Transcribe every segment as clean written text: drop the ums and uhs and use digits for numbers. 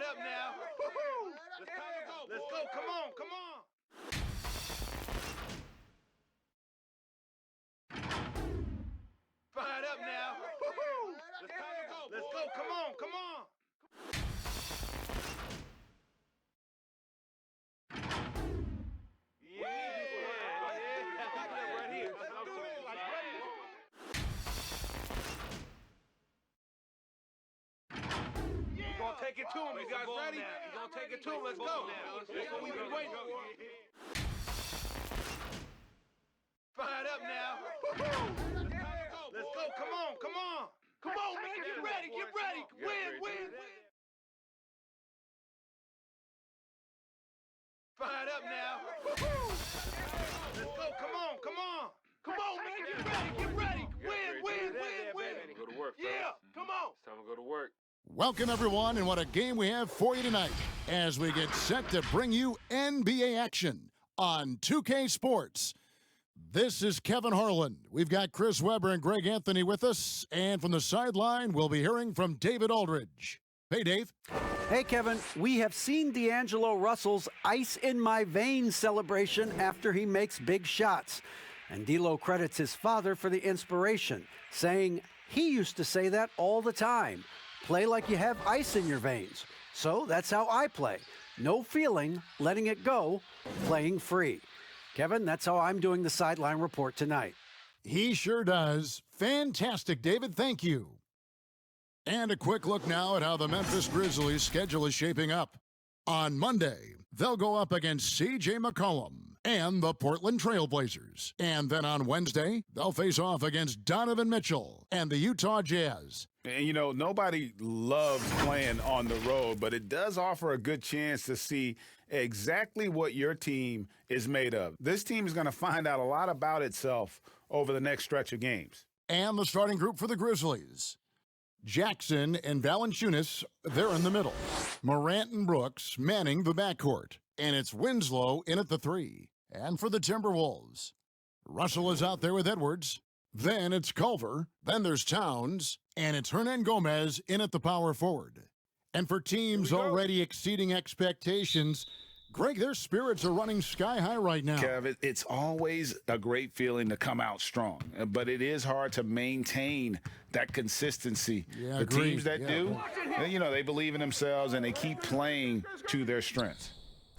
up now. Let's go. Come on. Fired up now. Let's go. Come on. Right here. Let's do it. We're gonna take it to him. You guys ready? We're gonna take it to him. Let's go. That's what we've been waiting for. Fired up now. Let's go. Come on. Come on, man. Get ready. Win. Fired up now. Let's go. Come on. Come on, man. Get ready. Win. Go to work. Yeah, come on. It's time to go to work. Welcome, everyone, and what a game we have for you tonight as we get set to bring you NBA action on 2K Sports. This is Kevin Harlan. We've got Chris Webber and Greg Anthony with us, and from the sideline, we'll be hearing from David Aldridge. Hey, Dave. Hey, Kevin. We have seen D'Angelo Russell's ice in my veins celebration after he makes big shots. And D'Lo credits his father for the inspiration, saying he used to say that all the time. Play like you have ice in your veins. So that's how I play. No feeling, letting it go, playing free. Kevin, that's how I'm doing the sideline report tonight. He sure does. Fantastic, David. Thank you. And a quick look now at how the Memphis Grizzlies' schedule is shaping up. On Monday, they'll go up against C.J. McCollum and the Portland Trail Blazers. And then on Wednesday, they'll face off against Donovan Mitchell and the Utah Jazz. And, you know, nobody loves playing on the road, but it does offer a good chance to see exactly what your team is made of. This team is going to find out a lot about itself over the next stretch of games. And the starting group for the Grizzlies. Jackson and Valanciunas, they're in the middle. Morant and Brooks manning the backcourt. And it's Winslow in at the 3. And for the Timberwolves, Russell is out there with Edwards. Then it's Culver. Then there's Towns. And it's Hernan Gomez in at the power forward. And for teams already exceeding expectations, Greg, their spirits are running sky high right now. Kev, it's always a great feeling to come out strong, but it is hard to maintain that consistency. Yeah, the teams that do, you know, they believe in themselves and they keep playing to their strengths.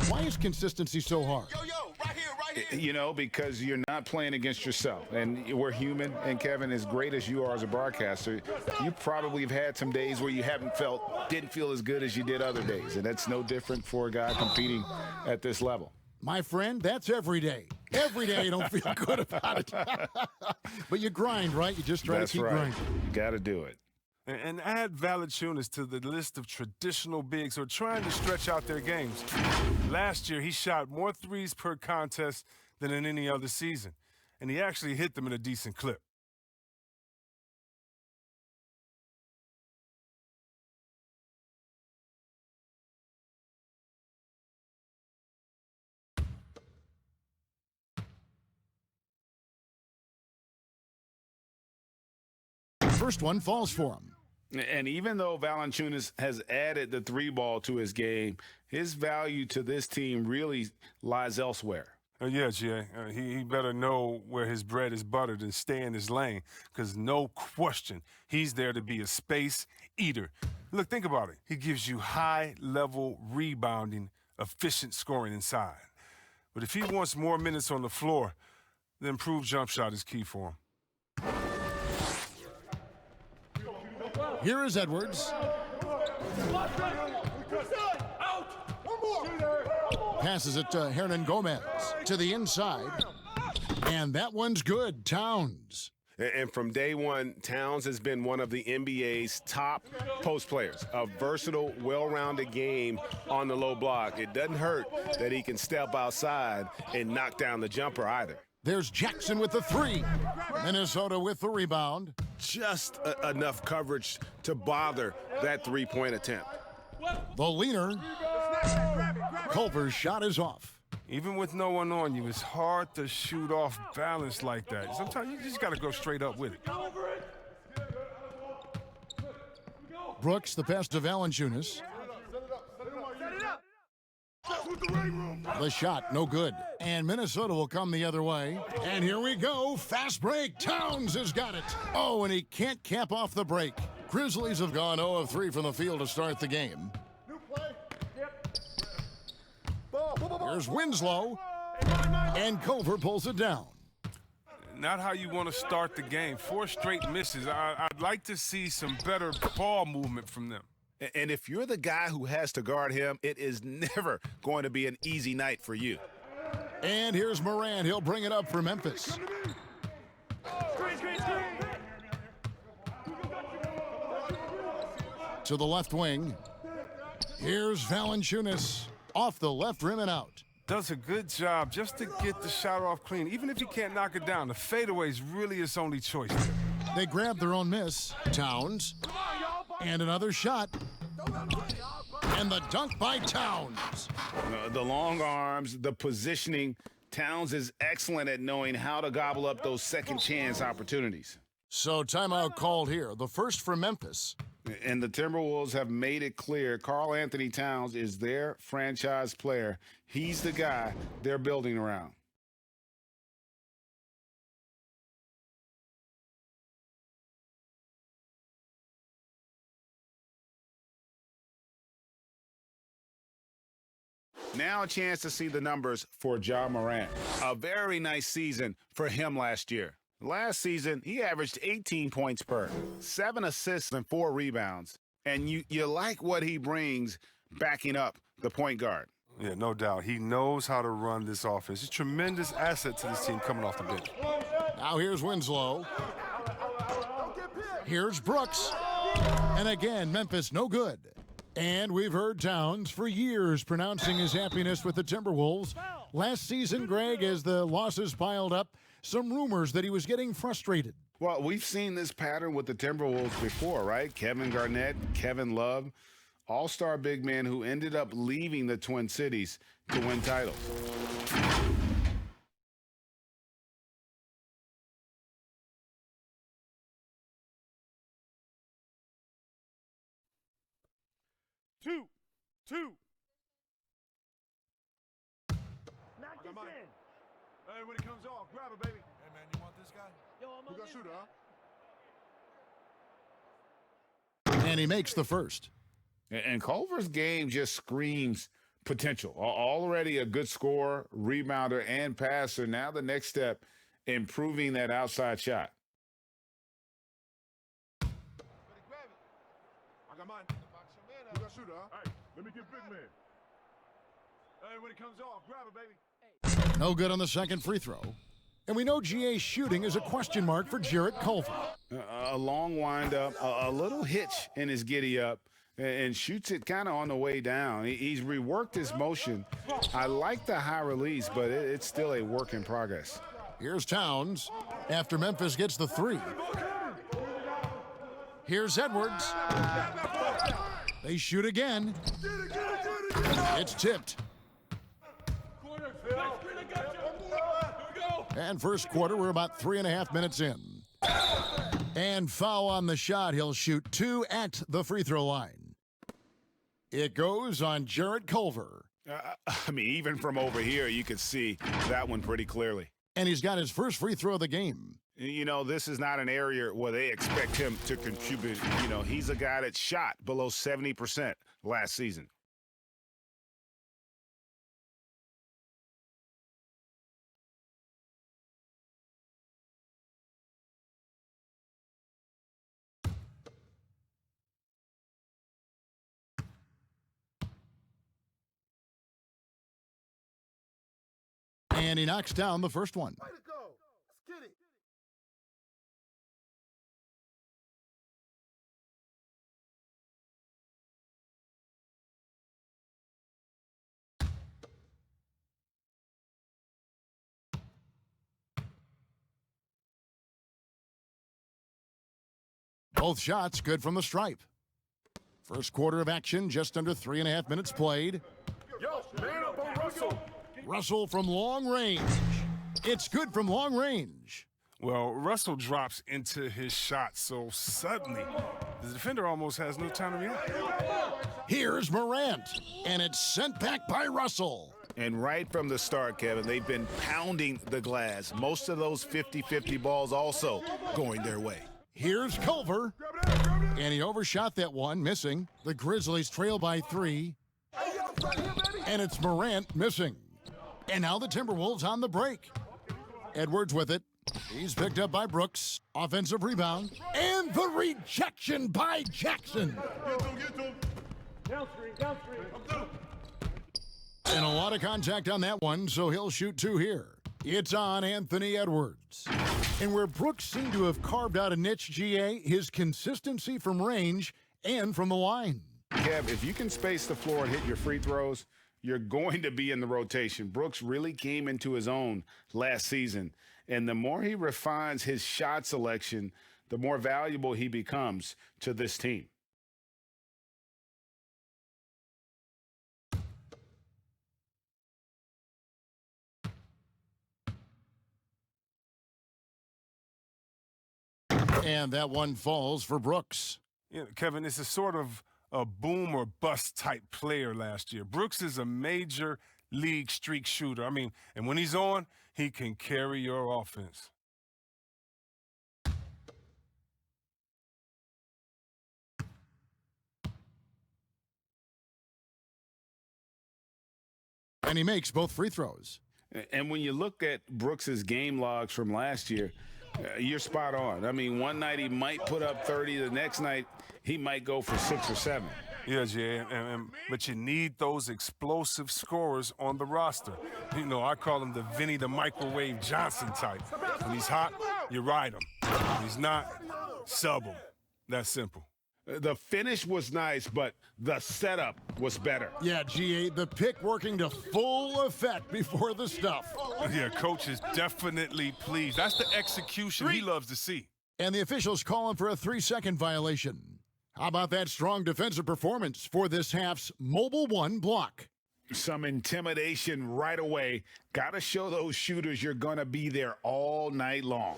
Why is consistency so hard? Right here. You know, because you're not playing against yourself. And we're human. And, Kevin, as great as you are as a broadcaster, you probably have had some days where you didn't feel as good as you did other days. And that's no different for a guy competing at this level. My friend, that's every day. Every day you don't feel good about it. But you grind, right? You just try to keep grinding. Got to do it. And add Valanciunas to the list of traditional bigs who are trying to stretch out their games. Last year, he shot more threes per contest than in any other season, and he actually hit them in a decent clip. First one falls for him. And even though Valanciunas has added the 3-ball to his game, his value to this team really lies elsewhere. Yeah, Jay. He better know where his bread is buttered and stay in his lane, because no question, he's there to be a space eater. Look, think about it. He gives you high-level rebounding, efficient scoring inside. But if he wants more minutes on the floor, the improved jump shot is key for him. Here is Edwards. Passes it to Hernan Gomez to the inside. And that one's good. Towns. And from day one, Towns has been one of the NBA's top post players. A versatile, well-rounded game on the low block. It doesn't hurt that he can step outside and knock down the jumper either. There's Jackson with the 3. Minnesota with the rebound. Just enough coverage to bother that three-point attempt. The leaner. Culver's shot is off. Even with no one on you, it's hard to shoot off balance like that. Sometimes you just got to go straight up with it. Brooks, the pass to Valanciunas. The shot, no good. And Minnesota will come the other way. And here we go. Fast break. Towns has got it. Oh, and he can't cap off the break. Grizzlies have gone 0 of 3 from the field to start the game. Here's Winslow. And Culver pulls it down. Not how you want to start the game. 4 straight misses. I'd like to see some better ball movement from them. And if you're the guy who has to guard him, it is never going to be an easy night for you. And here's Morant. He'll bring it up for Memphis. To the left wing. Here's Valanciunas. Off the left rim and out. Does a good job just to get the shot off clean. Even if you can't knock it down, the fadeaway is really his only choice. They grab their own miss. Towns. And another shot. And the dunk by Towns. The long arms, the positioning. Towns is excellent at knowing how to gobble up those second chance opportunities. So timeout called here. The first for Memphis. And the Timberwolves have made it clear Karl Anthony Towns is their franchise player. He's the guy they're building around. Now a chance to see the numbers for Ja Morant. A very nice season for him last year. Last season, he averaged 18 points per, 7 assists and 4 rebounds. And you like what he brings backing up the point guard. Yeah, no doubt. He knows how to run this offense. He's a tremendous asset to this team coming off the bench. Now here's Winslow. Here's Brooks. And again, Memphis no good. And we've heard Towns for years pronouncing his happiness with the Timberwolves. Last season, Greg, as the losses piled up, some rumors that he was getting frustrated. Well, we've seen this pattern with the Timberwolves before, right? Kevin Garnett, Kevin Love, all-star big men who ended up leaving the Twin Cities to win titles. Two. Knock this in. Hey, when it comes off, grab it, baby. Hey, man, you want this guy? Yo, I'm on this shooter, huh? And he makes the first. And Culver's game just screams potential. Already a good scorer, rebounder, and passer. Now the next step, improving that outside shot. Grab it. I got mine. You got shooter, huh? Hey, let me get big man. Hey, when it comes off, grab it, baby. No good on the second free throw. And we know GA's shooting is a question mark for Jarrett Culver. A long windup, a little hitch in his giddy up, and shoots it kind of on the way down. He's reworked his motion. I like the high release, but it's still a work in progress. Here's Towns after Memphis gets the 3. Here's Edwards. They shoot again. It's tipped. And first quarter, we're about 3.5 minutes in. And foul on the shot. He'll shoot 2 at the free throw line. It goes on Jarrett Culver. I mean, even from over here, you could see that one pretty clearly. And he's got his first free throw of the game. You know, this is not an area where they expect him to contribute. You know, he's a guy that shot below 70% last season. And he knocks down the first one. Way to go. Let's get it. Both shots good from the stripe. First quarter of action, just under 3.5 minutes played. Yo, man up on Russell. Russell from long range. It's good from long range. Well, Russell drops into his shot so suddenly, the defender almost has no time to react. Here's Morant, and it's sent back by Russell. And right from the start, Kevin, they've been pounding the glass. Most of those 50-50 balls also going their way. Here's Culver, and he overshot that one, missing. The Grizzlies trail by 3, and it's Morant missing. And now the Timberwolves on the break. Edwards with it. He's picked up by Brooks. Offensive rebound. And the rejection by Jackson. And a lot of contact on that one, so he'll shoot 2 here. It's on Anthony Edwards. And where Brooks seemed to have carved out a niche, GA, his consistency from range and from the line. Kev, if you can space the floor and hit your free throws, you're going to be in the rotation. Brooks really came into his own last season. And the more he refines his shot selection, the more valuable he becomes to this team. And that one falls for Brooks. You know, Kevin, it's a sort of a boom or bust type player last year. Brooks is a major league streak shooter. I mean, and when he's on, he can carry your offense. And he makes both free throws. And when you look at Brooks's game logs from last year, you're spot on. I mean, one night he might put up 30. The next night he might go for 6 or 7. Yeah, Jay, but you need those explosive scorers on the roster. You know, I call him the Vinny the Microwave Johnson type. When he's hot, you ride him. When he's not, sub him. That's simple. The finish was nice, but the setup was better. Yeah, GA, the pick working to full effect before the stuff. Yeah, coach is definitely pleased. That's the execution he loves to see. And the officials calling for a 3-second violation. How about that strong defensive performance for this half's Mobile 1 block? Some intimidation right away. Got to show those shooters you're going to be there all night long.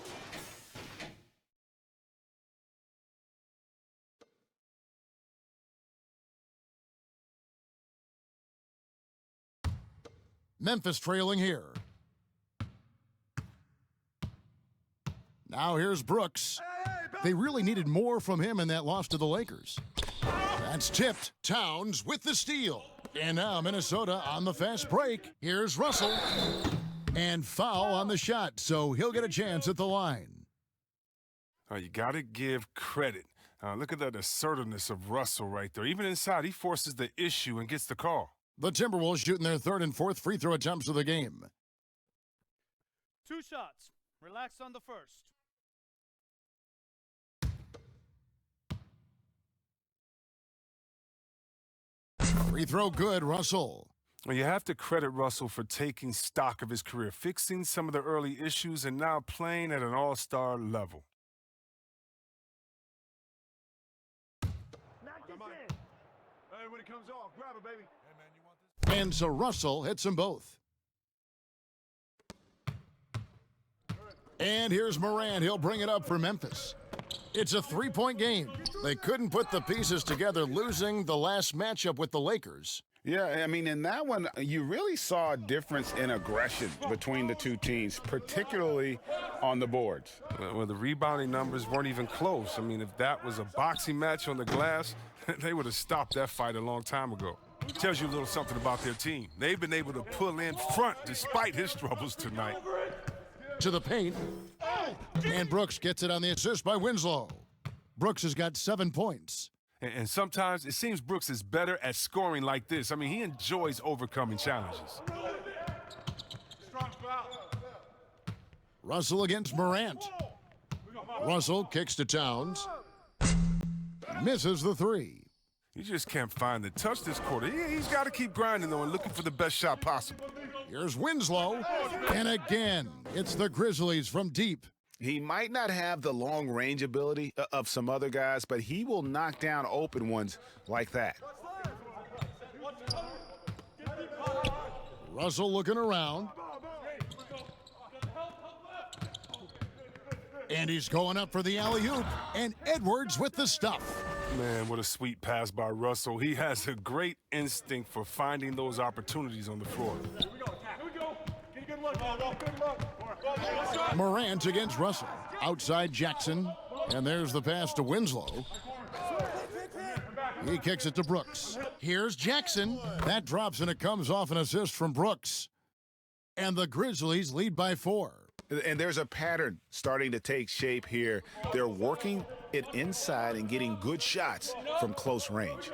Memphis trailing here. Now here's Brooks. They really needed more from him in that loss to the Lakers. That's tipped. Towns with the steal. And now Minnesota on the fast break. Here's Russell. And foul on the shot, so he'll get a chance at the line. You got to give credit. Look at that assertiveness of Russell right there. Even inside, he forces the issue and gets the call. The Timberwolves shooting their 3rd and 4th free throw attempts of the game. 2 shots. Relax on the first. Free throw good, Russell. Well, you have to credit Russell for taking stock of his career, fixing some of the early issues, and now playing at an all-star level. Hey, when it comes off, grab it, baby. And so Russell hits them both. And here's Morant. He'll bring it up for Memphis. It's a 3-point game. They couldn't put the pieces together, losing the last matchup with the Lakers. Yeah, I mean, in that one, you really saw a difference in aggression between the two teams, particularly on the boards. Well, the rebounding numbers weren't even close. I mean, if that was a boxing match on the glass, they would have stopped that fight a long time ago. Tells you a little something about their team. They've been able to pull in front despite his troubles tonight. To the paint. And Brooks gets it on the assist by Winslow. Brooks has got 7 points. And sometimes it seems Brooks is better at scoring like this. I mean, he enjoys overcoming challenges. Russell against Morant. Russell kicks to Towns. Misses the 3. You just can't find the touch this quarter. He's got to keep grinding, though, and looking for the best shot possible. Here's Winslow. And again, it's the Grizzlies from deep. He might not have the long range ability of some other guys, but he will knock down open ones like that. Russell looking around. And he's going up for the alley-oop. And Edwards with the stuff. Man, what a sweet pass by Russell. He has a great instinct for finding those opportunities on the floor. Here we go. Get a good look. Good look. Morant against Russell. Outside Jackson. And there's the pass to Winslow. He kicks it to Brooks. Here's Jackson. That drops and it comes off an assist from Brooks. And the Grizzlies lead by 4. And there's a pattern starting to take shape here. They're working it inside and getting good shots from close range.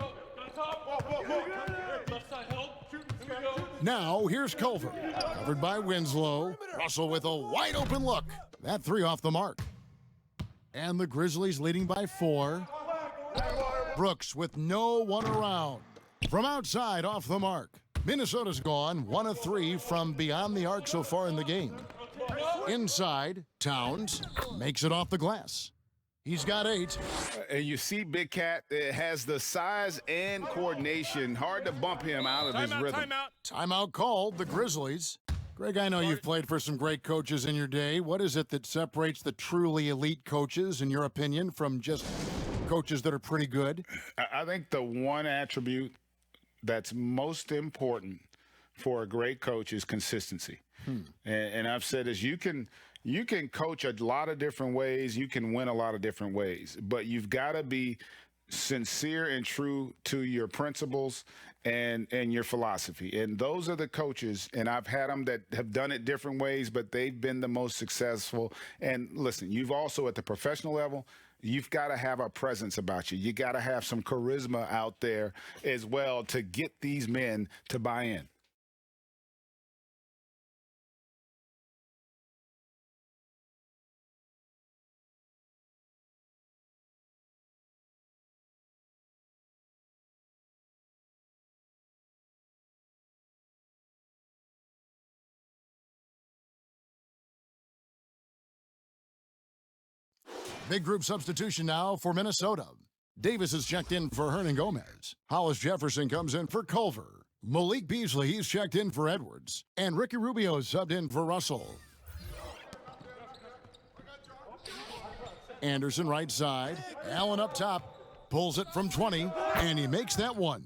Now here's Culver. Covered by Winslow. Russell with a wide open look. That 3 off the mark. And the Grizzlies leading by 4. Brooks with no one around. From outside off the mark. Minnesota's gone 1 of 3 from beyond the arc so far in the game. Inside, Towns makes it off the glass. He's got 8. And you see Big Cat has the size and coordination. Hard to bump him out of his rhythm. Timeout called, the Grizzlies. Greg, I know you've played for some great coaches in your day. What is it that separates the truly elite coaches, in your opinion, from just coaches that are pretty good? I think the one attribute that's most important for a great coach is consistency. And I've said this, you can coach a lot of different ways, you can win a lot of different ways, but you've got to be sincere and true to your principles and your philosophy. And those are the coaches, and I've had them that have done it different ways, but they've been the most successful. And listen, you've also at the professional level, you've got to have a presence about you. You got to have some charisma out there as well to get these men to buy in. Big group substitution now for Minnesota. Davis is checked in for Hernan Gomez. Hollis Jefferson comes in for Culver. Malik Beasley, he's checked in for Edwards. And Ricky Rubio is subbed in for Russell. Anderson right side. Allen up top. Pulls it from 20, and he makes that one.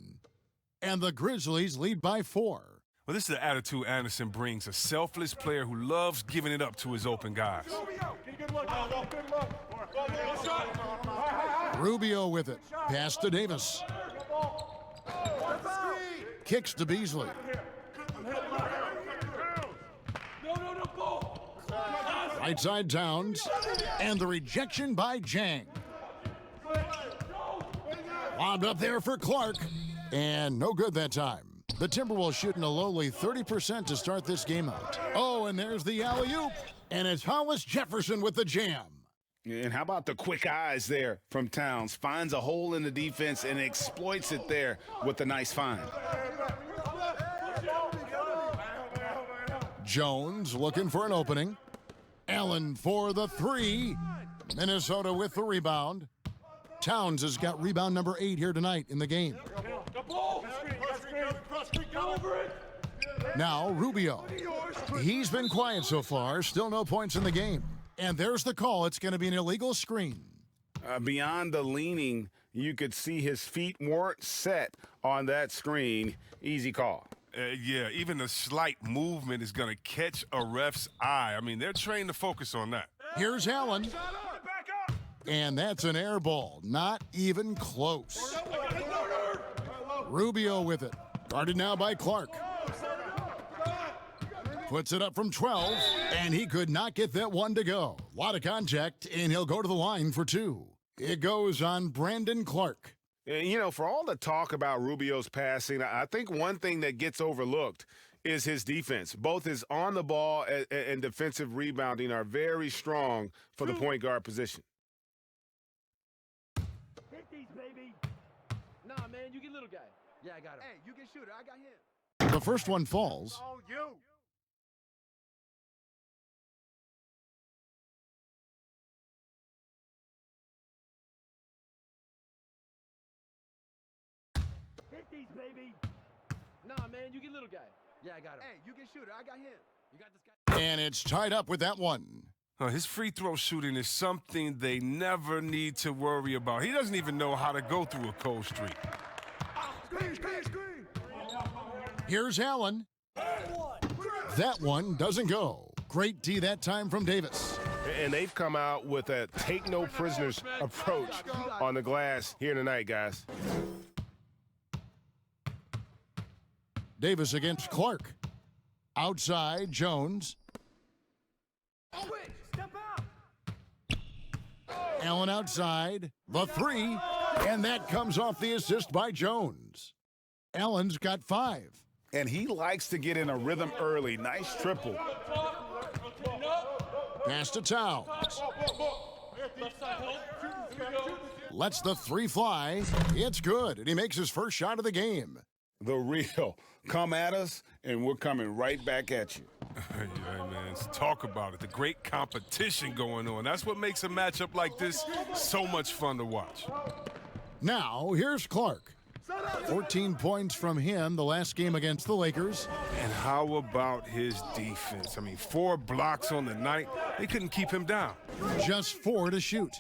And the Grizzlies lead by 4. Well, this is the attitude Anderson brings, a selfless player who loves giving it up to his open guys. Rubio with it. Pass to Davis. Kicks to Beasley. Right side Towns. And the rejection by Jang. Lobbed up there for Clark. And no good that time. The Timberwolves shooting a lowly 30% to start this game out. Oh, and there's the alley-oop. And it's Hollis Jefferson with the jam. And how about the quick eyes there from Towns? Finds a hole in the defense and exploits it there with a nice find. Jones looking for an opening. Allen for the 3. Minnesota with the rebound. Towns has got rebound number 8 here tonight in the game. Now Rubio. He's been quiet so far. Still no points in the game. And there's the call. It's going to be an illegal screen. Beyond the leaning, you could see his feet weren't set on that screen. Easy call. Yeah, even a slight movement is going to catch a ref's eye. I mean, they're trained to focus on that. Here's Allen. And that's an air ball. Not even close. Rubio with it. Guarded now by Clark. Puts it up from 12, and he could not get that one to go. A lot of contact, and he'll go to the line for 2. It goes on Brandon Clark. You know, for all the talk about Rubio's passing, I think one thing that gets overlooked is his defense. Both his on the ball and defensive rebounding are very strong for the point guard position. Hit these, baby. Nah, man, you get little guy. Yeah, I got him. Hey, you get shooter. I got him. The first one falls. Oh, you. Hit these, baby. Nah, man, you get little guy. Yeah, I got him. Hey, you get shooter. I got him. You got this guy. And it's tied up with that one. His free throw shooting is something they never need to worry about. He doesn't even know how to go through a cold streak. Here's Allen. That one doesn't go. Great D that time from Davis. And they've come out with a take-no-prisoners approach on the glass here tonight, guys. Davis against Clark. Outside, Jones. Allen outside. The three. And that comes off the assist by Jones. Allen's got 5. And he likes to get in a rhythm early. Nice triple. Pass to Towns. Lets the 3 fly. It's good, and he makes his first shot of the game. The real. Come at us, and we're coming right back at you. Yeah, man, let's talk about it. The great competition going on. That's what makes a matchup like this so much fun to watch. Now, here's Clark. 14 points from him the last game against the Lakers. And how about his defense? I mean, 4 blocks on the night. They couldn't keep him down. Just 4 to shoot.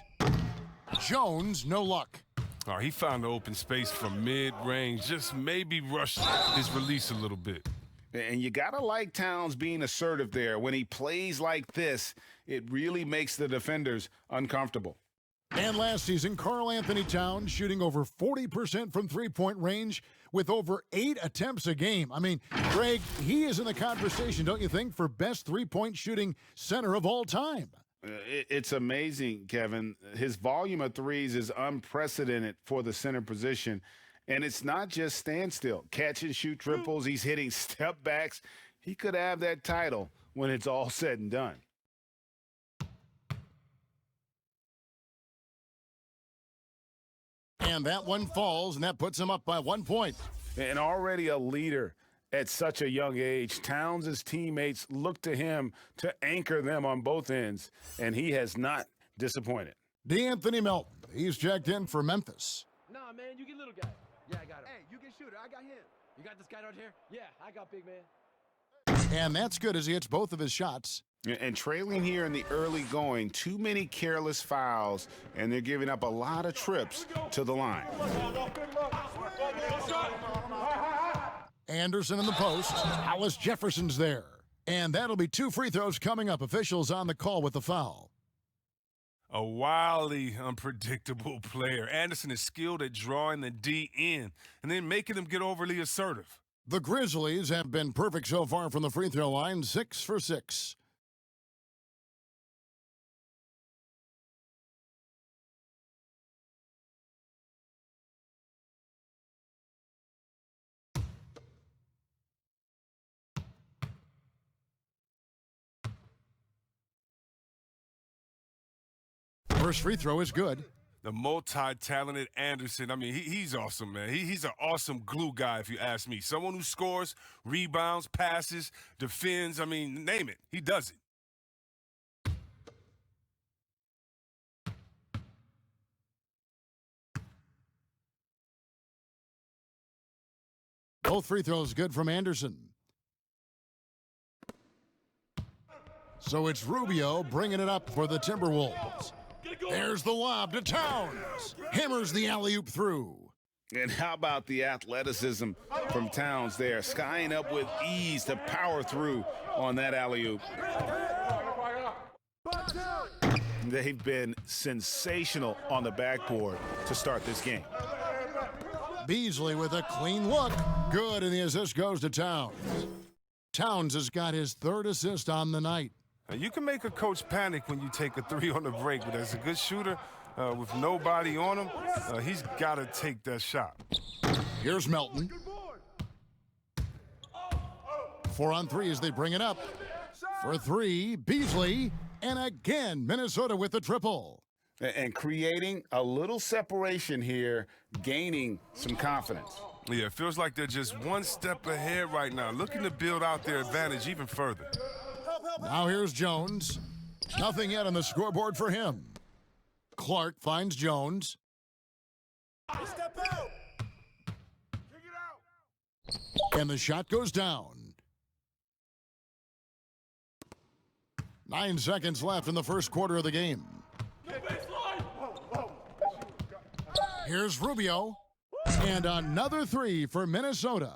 Jones, no luck. Oh, he found the open space from mid-range, just maybe rushed his release a little bit. And you got to like Towns being assertive there. When he plays like this, it really makes the defenders uncomfortable. And last season, Karl Anthony Towns shooting over 40% from three-point range with over 8 attempts a game. I mean, Greg, he is in the conversation, don't you think, for best three-point shooting center of all time? It's amazing, Kevin. His volume of threes is unprecedented for the center position. And it's not just standstill. Catch and shoot triples. He's hitting step backs. He could have that title when it's all said and done. And that one falls, and that puts him up by 1 point. And already a leader at such a young age. Towns' teammates look to him to anchor them on both ends, and he has not disappointed. D'Anthony Melton, he's checked in for Memphis. Nah, man, you get little guy. Yeah, I got him. Hey, you get shooter. I got him. You got this guy right here? Yeah, I got big man. And that's good as he hits both of his shots. And trailing here in the early going, too many careless fouls, and they're giving up a lot of trips to the line. Anderson in the post. Hollis Jefferson's there. And that'll be 2 free throws coming up. Officials on the call with the foul. A wildly unpredictable player. Anderson is skilled at drawing the D in and then making him get overly assertive. The Grizzlies have been perfect so far from the free throw line, 6 for 6. First free throw is good. The multi-talented Anderson, I mean, he's awesome, man. He's an awesome glue guy, if you ask me. Someone who scores, rebounds, passes, defends, I mean, name it. He does it. Both free throws good from Anderson. So it's Rubio bringing it up for the Timberwolves. There's the lob to Towns. Hammers the alley-oop through. And how about the athleticism from Towns there, skying up with ease to power through on that alley-oop. They've been sensational on the backboard to start this game. Beasley with a clean look. Good, and the assist goes to Towns. Towns has got his 3rd assist on the night. You can make a coach panic when you take a 3 on the break, but as a good shooter with nobody on him, he's got to take that shot. Here's Melton. 4 on 3 as they bring it up. For 3, Beasley. And again, Minnesota with the triple. And creating a little separation here, gaining some confidence. Yeah, it feels like they're just one step ahead right now, looking to build out their advantage even further. Now here's Jones. Nothing yet on the scoreboard for him. Clark finds Jones. Step out. Kick it out. And the shot goes down. 9 seconds left in the first quarter of the game. Here's Rubio. And another three for Minnesota.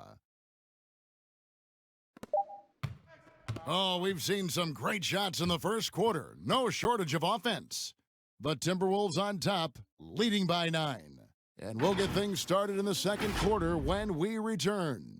Oh, we've seen some great shots in the first quarter. No shortage of offense. The Timberwolves on top, leading by 9. And we'll get things started in the second quarter when we return.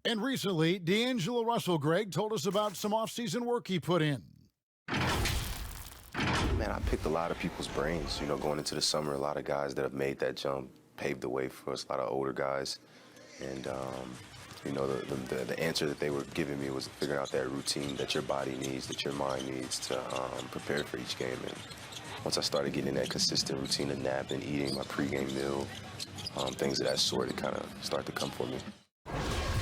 And recently, D'Angelo Russell, Greg, told us about some offseason work he put in. Man, I picked a lot of people's brains. You know, going into the summer, a lot of guys that have made that jump paved the way for us, a lot of older guys. And, you know, the answer that they were giving me was figuring out that routine that your body needs, that your mind needs to prepare for each game. And once I started getting that consistent routine of napping, eating my pregame meal, things of that sort, it kind of started to come for me.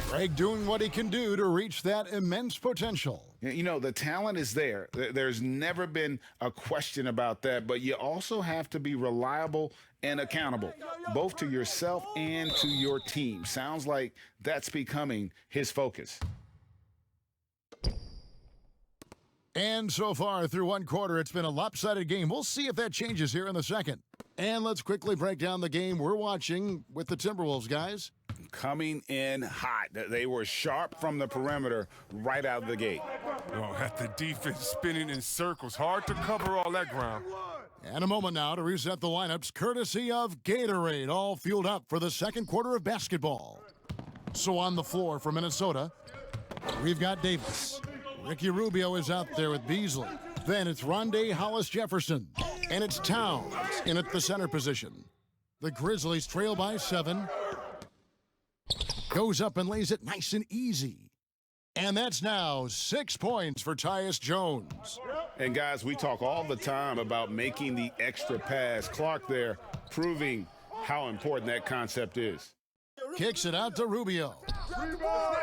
Greg doing what he can do to reach that immense potential. You know, the talent is there. There's never been a question about that, but you also have to be reliable and accountable, both to yourself and to your team. Sounds like that's becoming his focus. And so far through one quarter, it's been a lopsided game. We'll see if that changes here in the second. And let's quickly break down the game we're watching with the Timberwolves, guys. Coming in hot. They were sharp from the perimeter right out of the gate. Oh, at the defense spinning in circles. Hard to cover all that ground. And a moment now to reset the lineups, courtesy of Gatorade, all fueled up for the second quarter of basketball. So on the floor for Minnesota, we've got Davis. Ricky Rubio is out there with Beasley. Then it's Rondé Hollis-Jefferson. And it's Towns in at the center position. The Grizzlies trail by 7. Goes up and lays it nice and easy. And that's now 6 points for Tyus Jones. And guys, we talk all the time about making the extra pass. Clark there proving how important that concept is. Kicks it out to Rubio.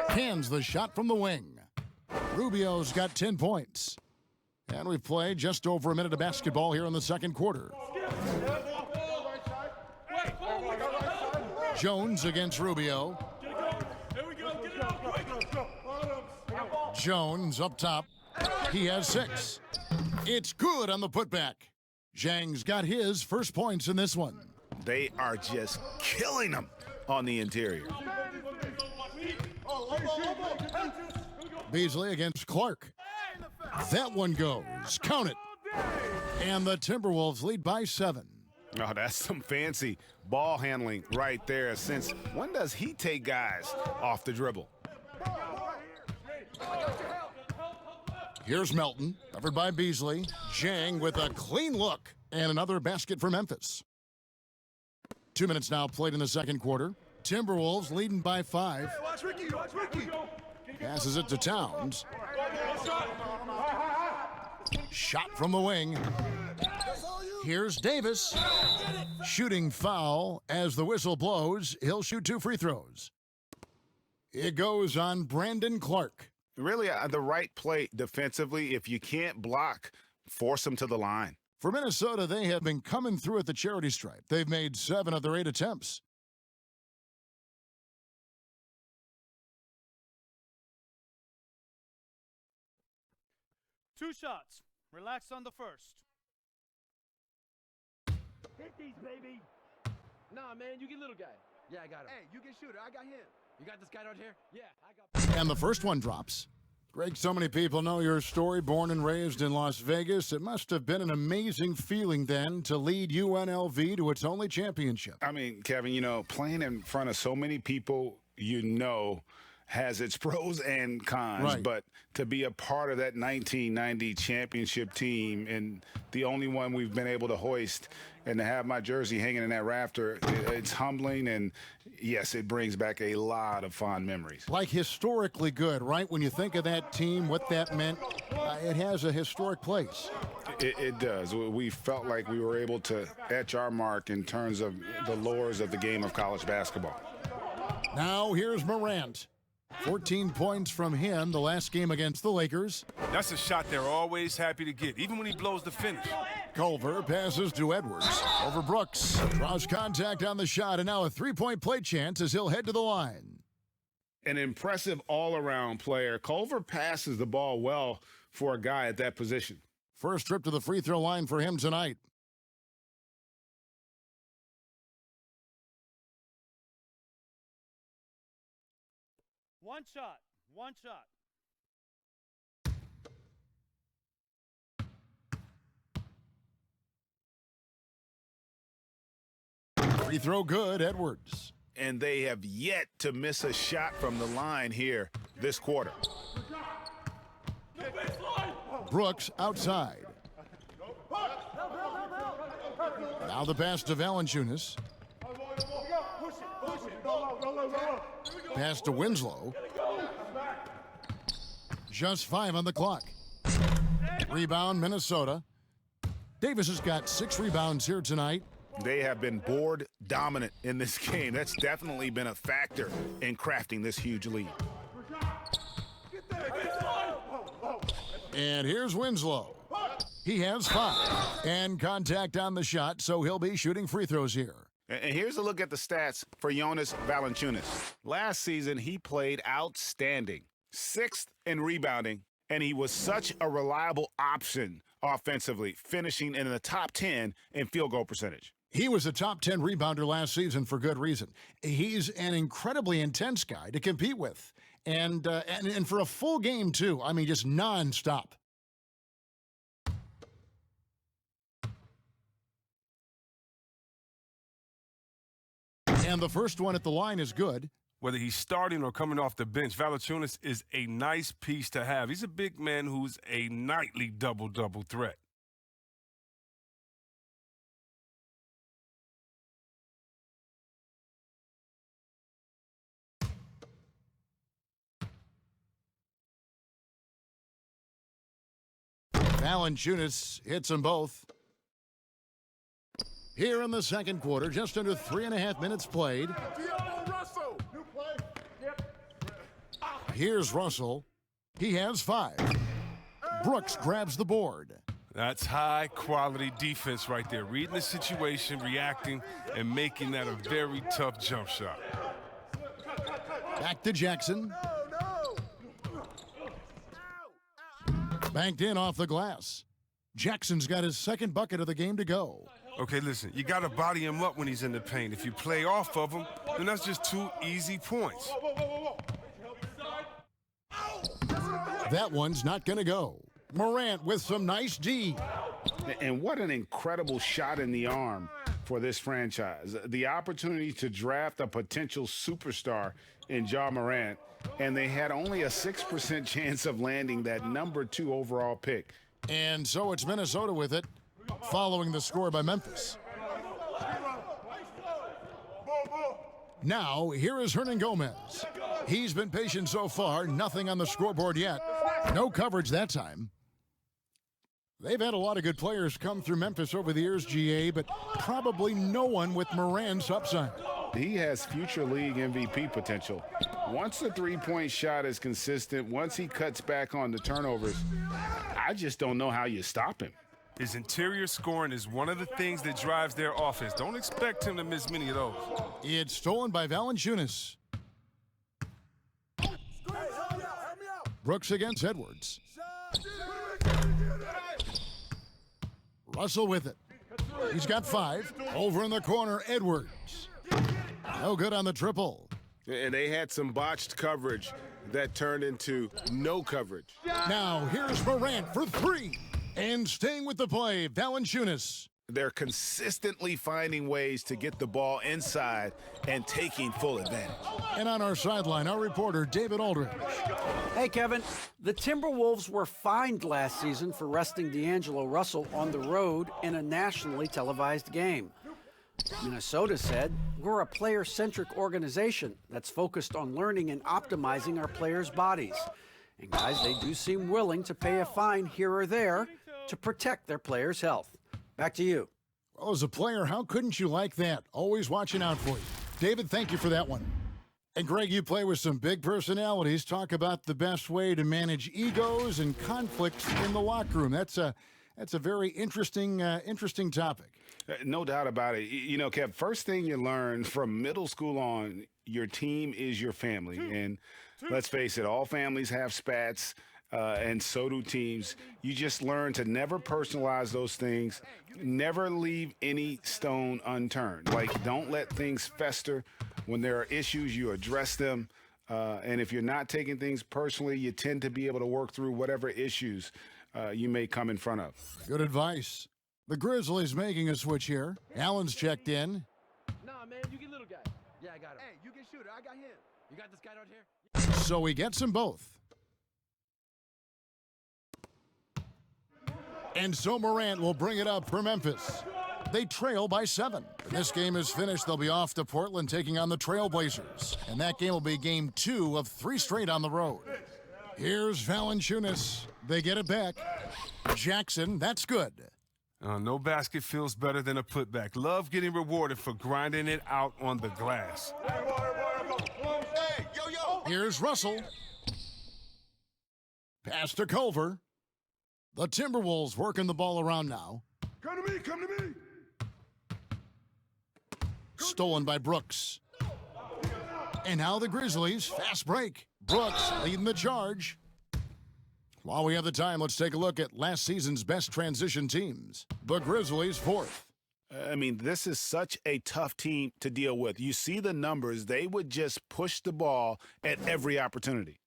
Hands the shot from the wing. Rubio's got 10 points. And we've played just over a minute of basketball here in the second quarter. Jones against Rubio. Jones up top. He has 6. It's good on the putback. Zhang's got his first points in this one. They are just killing them on the interior. Beasley against Clark. That one goes. Count it. And the Timberwolves lead by 7. Oh, that's some fancy ball handling right there. Since when does he take guys off the dribble? Here's Melton, covered by Beasley. Zhang with a clean look and another basket for Memphis. 2 minutes now played in the second quarter. Timberwolves leading by 5. Watch Ricky, watch Ricky. Passes it to Towns. Shot from the wing. Here's Davis. Shooting foul as the whistle blows. He'll shoot 2 free throws. It goes on Brandon Clark. Really, the right play defensively. If you can't block, force them to the line. For Minnesota, they have been coming through at the charity stripe. They've made 7 of their 8 attempts. Two shots. Relax on the first. Hit these, baby. Nah, man, you get little guy. Yeah, I got him. Hey, you get shooter. I got him. You got this guy out here? Yeah, I got. And the first one drops. Greg, so many people know your story. Born and raised in Las Vegas. It must have been an amazing feeling then to lead UNLV to its only championship. I mean, Kevin, you know, playing in front of so many people, you know, has its pros and cons, right. But to be a part of that 1990 championship team and the only one we've been able to hoist and to have my jersey hanging in that rafter, it's humbling, and yes, it brings back a lot of fond memories. Like historically good, right? When you think of that team, what that meant, it has a historic place. It does. We felt like we were able to etch our mark in terms of the lores of the game of college basketball. Now here's Morant. 14 points from him the last game against the Lakers. That's a shot they're always happy to get, even when he blows the finish. Culver passes to Edwards. Over Brooks. Draws contact on the shot, and now a three-point play chance as he'll head to the line. An impressive all-around player. Culver passes the ball well for a guy at that position. First trip to the free throw line for him tonight. One shot. One shot. Free throw good, Edwards. And they have yet to miss a shot from the line here this quarter. Brooks outside. Now the pass to Valanciunas. Pass to Winslow. Just 5 on the clock. Rebound, Minnesota. Davis has got 6 rebounds here tonight. They have been board dominant in this game. That's definitely been a factor in crafting this huge lead. And here's Winslow. He has 5. And contact on the shot, so he'll be shooting free throws here. And here's a look at the stats for Jonas Valanciunas. Last season, he played outstanding. 6th in rebounding, and he was such a reliable option offensively, finishing in the top 10 in field goal percentage. He was a top 10 rebounder last season for good reason. He's an incredibly intense guy to compete with. And for a full game, too. I mean, just nonstop. And the first one at the line is good. Whether he's starting or coming off the bench, Valanciunas is a nice piece to have. He's a big man who's a nightly double-double threat. Valanciunas hits them both. Here in the second quarter, just under 3.5 minutes played. Here's Russell. He has 5. Brooks grabs the board. That's high-quality defense right there. Reading the situation, reacting, and making that a very tough jump shot. Back to Jackson. Banked in off the glass. Jackson's got his second bucket of the game to go. Okay, listen, you got to body him up when he's in the paint. If you play off of him, then that's just 2 easy points. That one's not going to go. Morant with some nice D. And what an incredible shot in the arm for this franchise. The opportunity to draft a potential superstar in Ja Morant, and they had only a 6% chance of landing that number 2 overall pick. And so it's Minnesota with it, following the score by Memphis. Now, here is Hernan Gomez. He's been patient so far, nothing on the scoreboard yet. No coverage that time. They've had a lot of good players come through Memphis over the years, GA, but probably no one with Morant's upside. He has future league MVP potential. Once the three-point shot is consistent, once he cuts back on the turnovers, I just don't know how you stop him. His interior scoring is one of the things that drives their offense. Don't expect him to miss many of those. It's stolen by Valanciunas. Brooks against Edwards. Russell with it. He's got 5. Over in the corner, Edwards. No good on the triple. And they had some botched coverage that turned into no coverage. Now, here's Morant for 3. And staying with the play, Valanciunas. They're consistently finding ways to get the ball inside and taking full advantage. And on our sideline, our reporter, David Aldridge. Hey, Kevin. The Timberwolves were fined last season for resting D'Angelo Russell on the road in a nationally televised game. Minnesota said, we're a player-centric organization that's focused on learning and optimizing our players' bodies. And guys, they do seem willing to pay a fine here or there to protect their players' health. Back to you. Well, as a player, how couldn't you like that? Always watching out for you. David, thank you for that one. And Greg, you play with some big personalities. Talk about the best way to manage egos and conflicts in the locker room. That's a very interesting topic. No doubt about it. You know, Kev, first thing you learn from middle school on, your team is your family. And let's face it, all families have spats. And so do teams. You just learn to never personalize those things, never leave any stone unturned. Like, don't let things fester. When there are issues, you address them. And if you're not taking things personally, you tend to be able to work through whatever issues you may come in front of. Good advice. The Grizzlies making a switch here. Allen's checked in. Nah, man, you get little guy. Yeah, I got him. Hey, you get shooter. I got him. You got this guy out here? So he gets them both. And so Morant will bring it up for Memphis. They trail by 7. When this game is finished, they'll be off to Portland taking on the Trailblazers. And that game will be game 2 of 3 straight on the road. Here's Valanciunas. They get it back. Jackson, that's good. No basket feels better than a putback. Love getting rewarded for grinding it out on the glass. Here's Russell. Pass to Culver. The Timberwolves working the ball around now. Come to me, come to me. Stolen by Brooks. And now the Grizzlies, fast break. Brooks leading the charge. While we have the time, let's take a look at last season's best transition teams. The Grizzlies 4th. I mean, this is such a tough team to deal with. You see the numbers. They would just push the ball at every opportunity.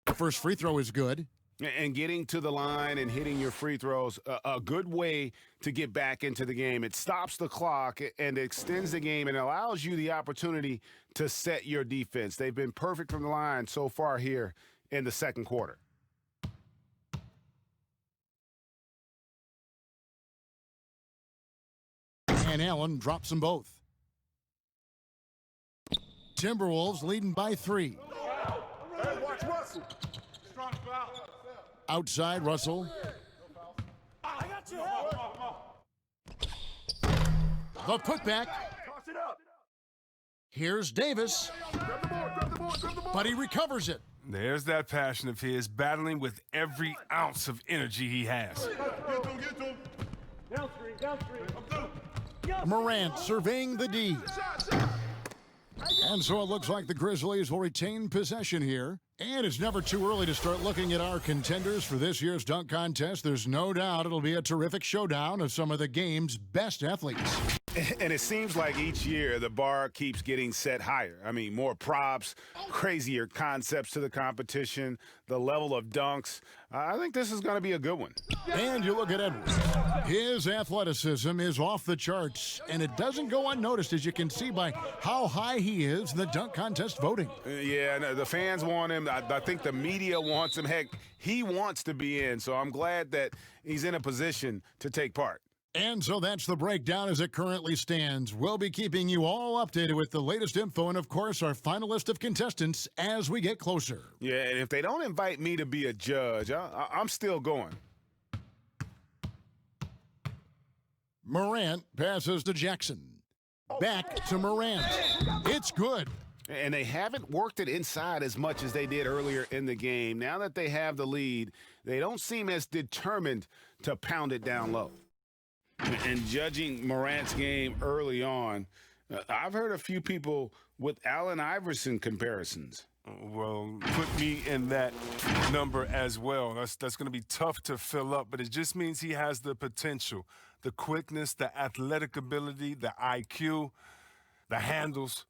The first free throw is good. And getting to the line and hitting your free throws, a good way to get back into the game. It stops the clock and extends the game and allows you the opportunity to set your defense. They've been perfect from the line so far here in the second quarter. And Allen drops them both. Timberwolves leading by 3. Hey, watch Russell. Strong foul. Outside, Russell. I got you. The putback. Toss it up. Here's Davis. Grab the board, grab the board, grab the board. But he recovers it. There's that passion of his, battling with every ounce of energy he has. Get to him, get to him. Downstream. I'm through. Morant surveying the D. Shot. And so it looks like the Grizzlies will retain possession here. And it's never too early to start looking at our contenders for this year's dunk contest. There's no doubt it'll be a terrific showdown of some of the game's best athletes. And it seems like each year the bar keeps getting set higher. I mean, more props, crazier concepts to the competition, the level of dunks. I think this is going to be a good one. And you look at Edwards. His athleticism is off the charts, and it doesn't go unnoticed, as you can see by how high he is in the dunk contest voting. Yeah, no, the fans want him. I think the media wants him. Heck, he wants to be in, so I'm glad that he's in a position to take part. And so that's the breakdown as it currently stands. We'll be keeping you all updated with the latest info and, of course, our final list of contestants as we get closer. Yeah, and if they don't invite me to be a judge, I'm still going. Morant passes to Jackson. Back to Morant. It's good. And they haven't worked it inside as much as they did earlier in the game. Now that they have the lead, they don't seem as determined to pound it down low. And judging Morant's game early on, I've heard a few people with Allen Iverson comparisons. Well, put me in that number as well. That's going to be tough to fill up, but it just means he has the potential, the quickness, the athletic ability, the IQ, the handles.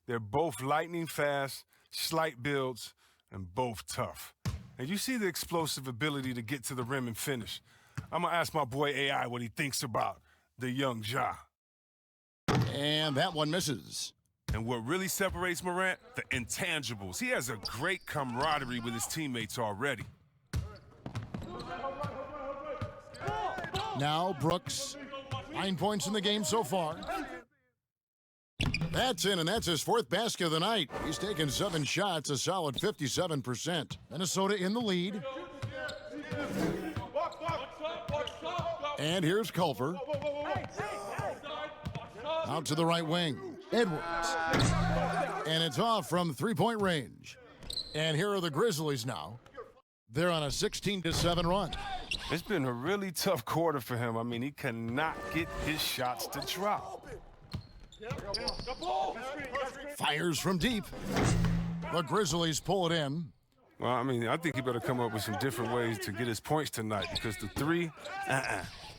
They're both lightning fast, slight builds, and both tough. And you see the explosive ability to get to the rim and finish. I'm going to ask my boy AI what he thinks about the young Ja. And that one misses. And what really separates Morant? The intangibles. He has a great camaraderie with his teammates already. Now Brooks, 9 points in the game so far. That's in, and that's his 4th basket of the night. He's taken 7 shots, a solid 57%. Minnesota in the lead. And here's Culver. Out to the right wing. Edwards. And it's off from 3-point range. And here are the Grizzlies now. They're on a 16-7 run. It's been a really tough quarter for him. I mean, he cannot get his shots to drop. Fires from deep. The Grizzlies pull it in. Well, I mean, I think he better come up with some different ways to get his points tonight because the 3,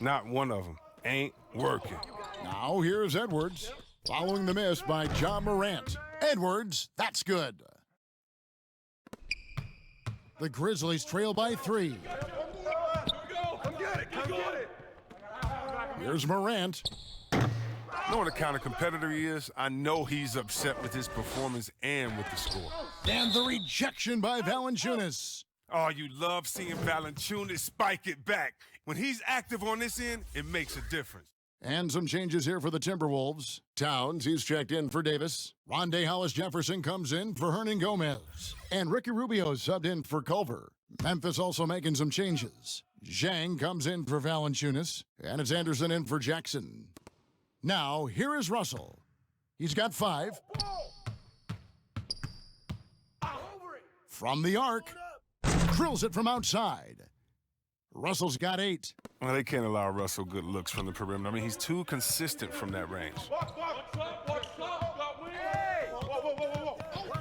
not one of them, ain't working. Now here's Edwards, following the miss by Ja Morant. Edwards, that's good. The Grizzlies trail by 3. Here's Morant. You know what kind of competitor he is? I know he's upset with his performance and with the score. And the rejection by Valanciunas. Oh, you love seeing Valanciunas spike it back. When he's active on this end, it makes a difference. And some changes here for the Timberwolves. Towns, he's checked in for Davis. Rondé Hollis-Jefferson comes in for Hernan Gomez. And Ricky Rubio subbed in for Culver. Memphis also making some changes. Zhang comes in for Valanciunas. And it's Anderson in for Jackson. Now, here is Russell. He's got 5. From the arc. Drills it from outside. Russell's got 8. Well, they can't allow Russell good looks from the perimeter. I mean, he's too consistent from that range.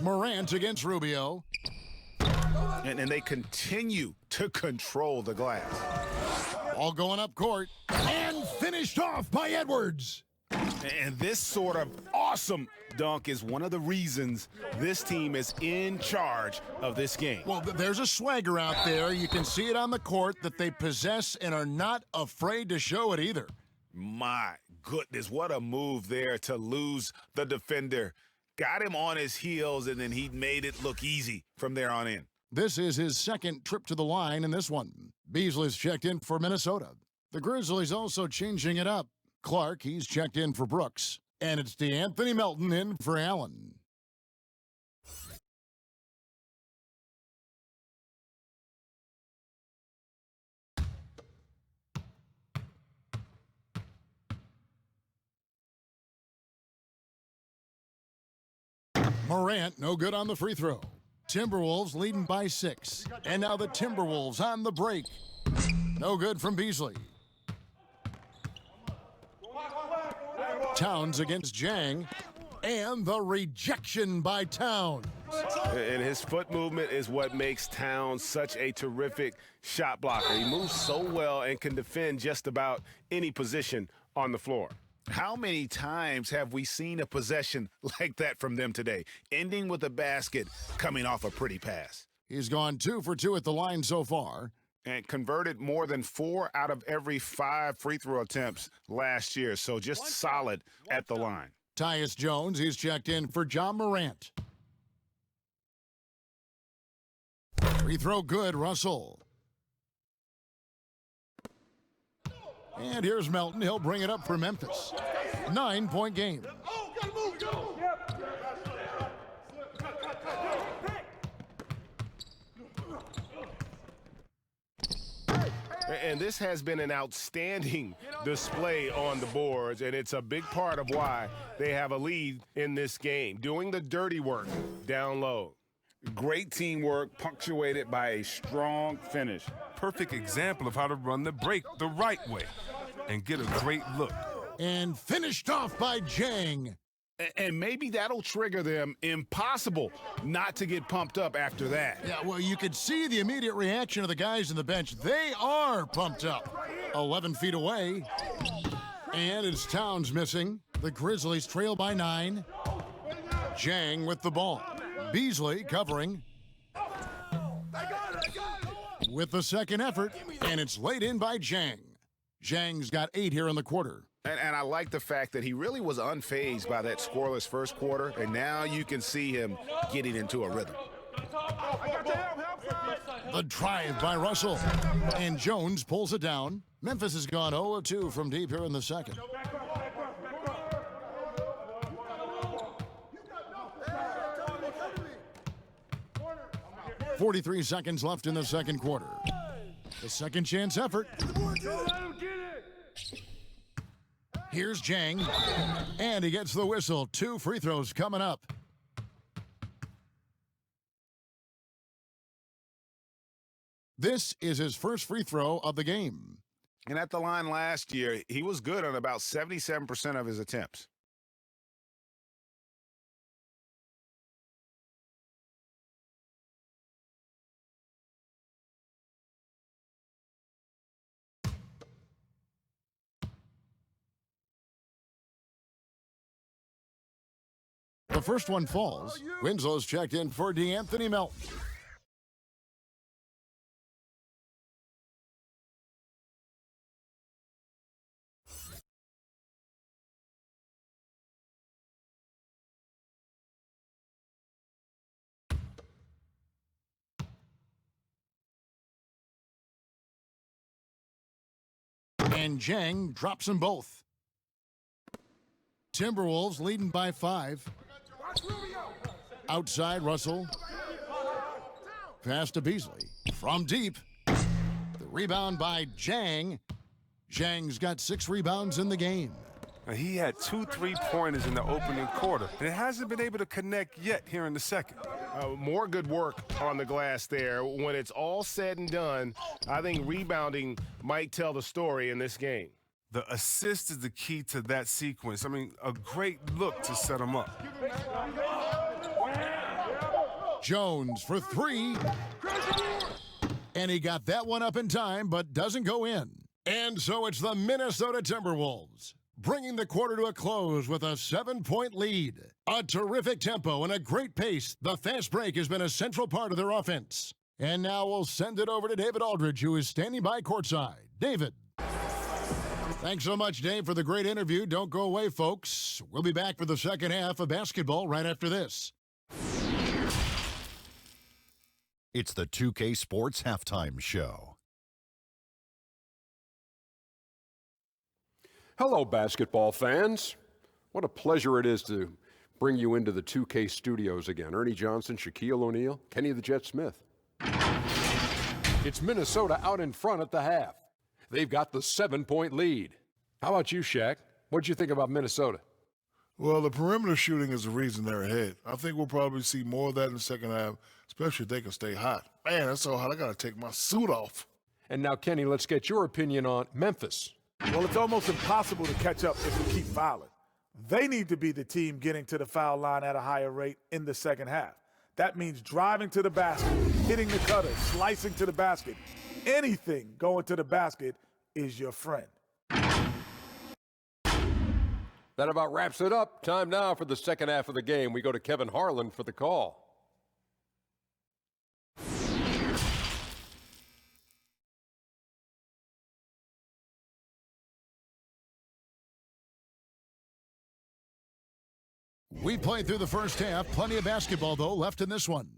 Morant against Rubio. And they continue to control the glass. All going up court. And finished off by Edwards. And this sort of awesome dunk is one of the reasons this team is in charge of this game. Well, there's a swagger out there. You can see it on the court that they possess and are not afraid to show it either. My goodness, what a move there to lose the defender. Got him on his heels, and then he made it look easy from there on in. This is his 2nd trip to the line in this one. Beasley's checked in for Minnesota. The Grizzlies also changing it up. Clark, he's checked in for Brooks. And it's DeAnthony Melton in for Allen. Morant, no good on the free throw. Timberwolves leading by 6. And now the Timberwolves on the break. No good from Beasley. Towns against Zhang. And the rejection by Towns. And his foot movement is what makes Towns such a terrific shot blocker. He moves so well and can defend just about any position on the floor. How many times have we seen a possession like that from them today, ending with a basket coming off a pretty pass? He's gone 2 for 2 at the line so far. And converted more than 4 out of every 5 free throw attempts last year. So just solid at the line. Tyus Jones, he's checked in for Ja Morant. Free throw good, Russell. And here's Melton. He'll bring it up for Memphis. 9-point game. And this has been an outstanding display on the boards, and it's a big part of why they have a lead in this game, doing the dirty work down low. Great teamwork punctuated by a strong finish. Perfect example of how to run the break the right way and get a great look. And finished off by Zhang. And maybe that'll trigger them. Impossible not to get pumped up after that. Yeah, well, you could see the immediate reaction of the guys on the bench. They are pumped up. 11 feet away. And it's Towns missing. The Grizzlies trail by 9. Jang with the ball. Beasley covering. With the second effort, and it's laid in by Jang. Jang's got 8 here in the quarter. And I like the fact that he really was unfazed by that scoreless first quarter, and now you can see him getting into a rhythm. The drive by Russell, and Jones pulls it down. Memphis has gone 0-2 from deep here in the second. .43 seconds left in the second quarter. The second chance effort. Here's Jang, and he gets the whistle. 2 free throws coming up. This is his first free throw of the game. And at the line last year, he was good on about 77% of his attempts. The first one falls. Winslow's checked in for D'Anthony Melton. And Jang drops them both. Timberwolves leading by 5. Outside Russell. Pass to Beasley. From deep. The rebound by Jang. Jang's got 6 rebounds in the game. Now, he had 2 3-pointers in the opening quarter, and it hasn't been able to connect yet here in the second. More good work on the glass there. When it's all said and done, I think rebounding might tell the story in this game. The assist is the key to that sequence. I mean, a great look to set him up. Jones for 3. And he got that one up in time, but doesn't go in. And so it's the Minnesota Timberwolves, bringing the quarter to a close with a 7-point lead. A terrific tempo and a great pace. The fast break has been a central part of their offense. And now we'll send it over to David Aldridge, who is standing by courtside. David. Thanks so much, Dave, for the great interview. Don't go away, folks. We'll be back for the second half of basketball right after this. It's the 2K Sports Halftime Show. Hello, basketball fans. What a pleasure it is to bring you into the 2K studios again. Ernie Johnson, Shaquille O'Neal, Kenny the Jet Smith. It's Minnesota out in front at the half. They've got the 7-point lead. How about you, Shaq? What'd you think about Minnesota? Well, the perimeter shooting is the reason they're ahead. I think we'll probably see more of that in the second half, especially if they can stay hot. Man, that's so hot, I got to take my suit off. And now, Kenny, let's get your opinion on Memphis. Well, it's almost impossible to catch up if we keep fouling. They need to be the team getting to the foul line at a higher rate in the second half. That means driving to the basket, hitting the cutter, slicing to the basket. Anything going to the basket is your friend. That about wraps it up. Time now for the second half of the game. We go to Kevin Harlan for the call. We played through the first half. Plenty of basketball, though, left in this one.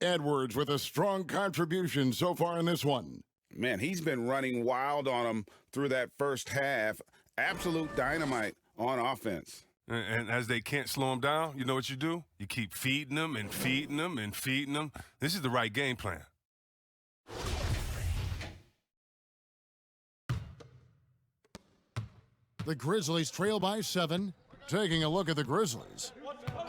Edwards with a strong contribution so far in this one. Man, he's been running wild on them through that first half. Absolute dynamite on offense. And as they can't slow him down, you know what you do? You keep feeding them and feeding them and feeding them. This is the right game plan. The Grizzlies trail by 7. Taking a look at the Grizzlies.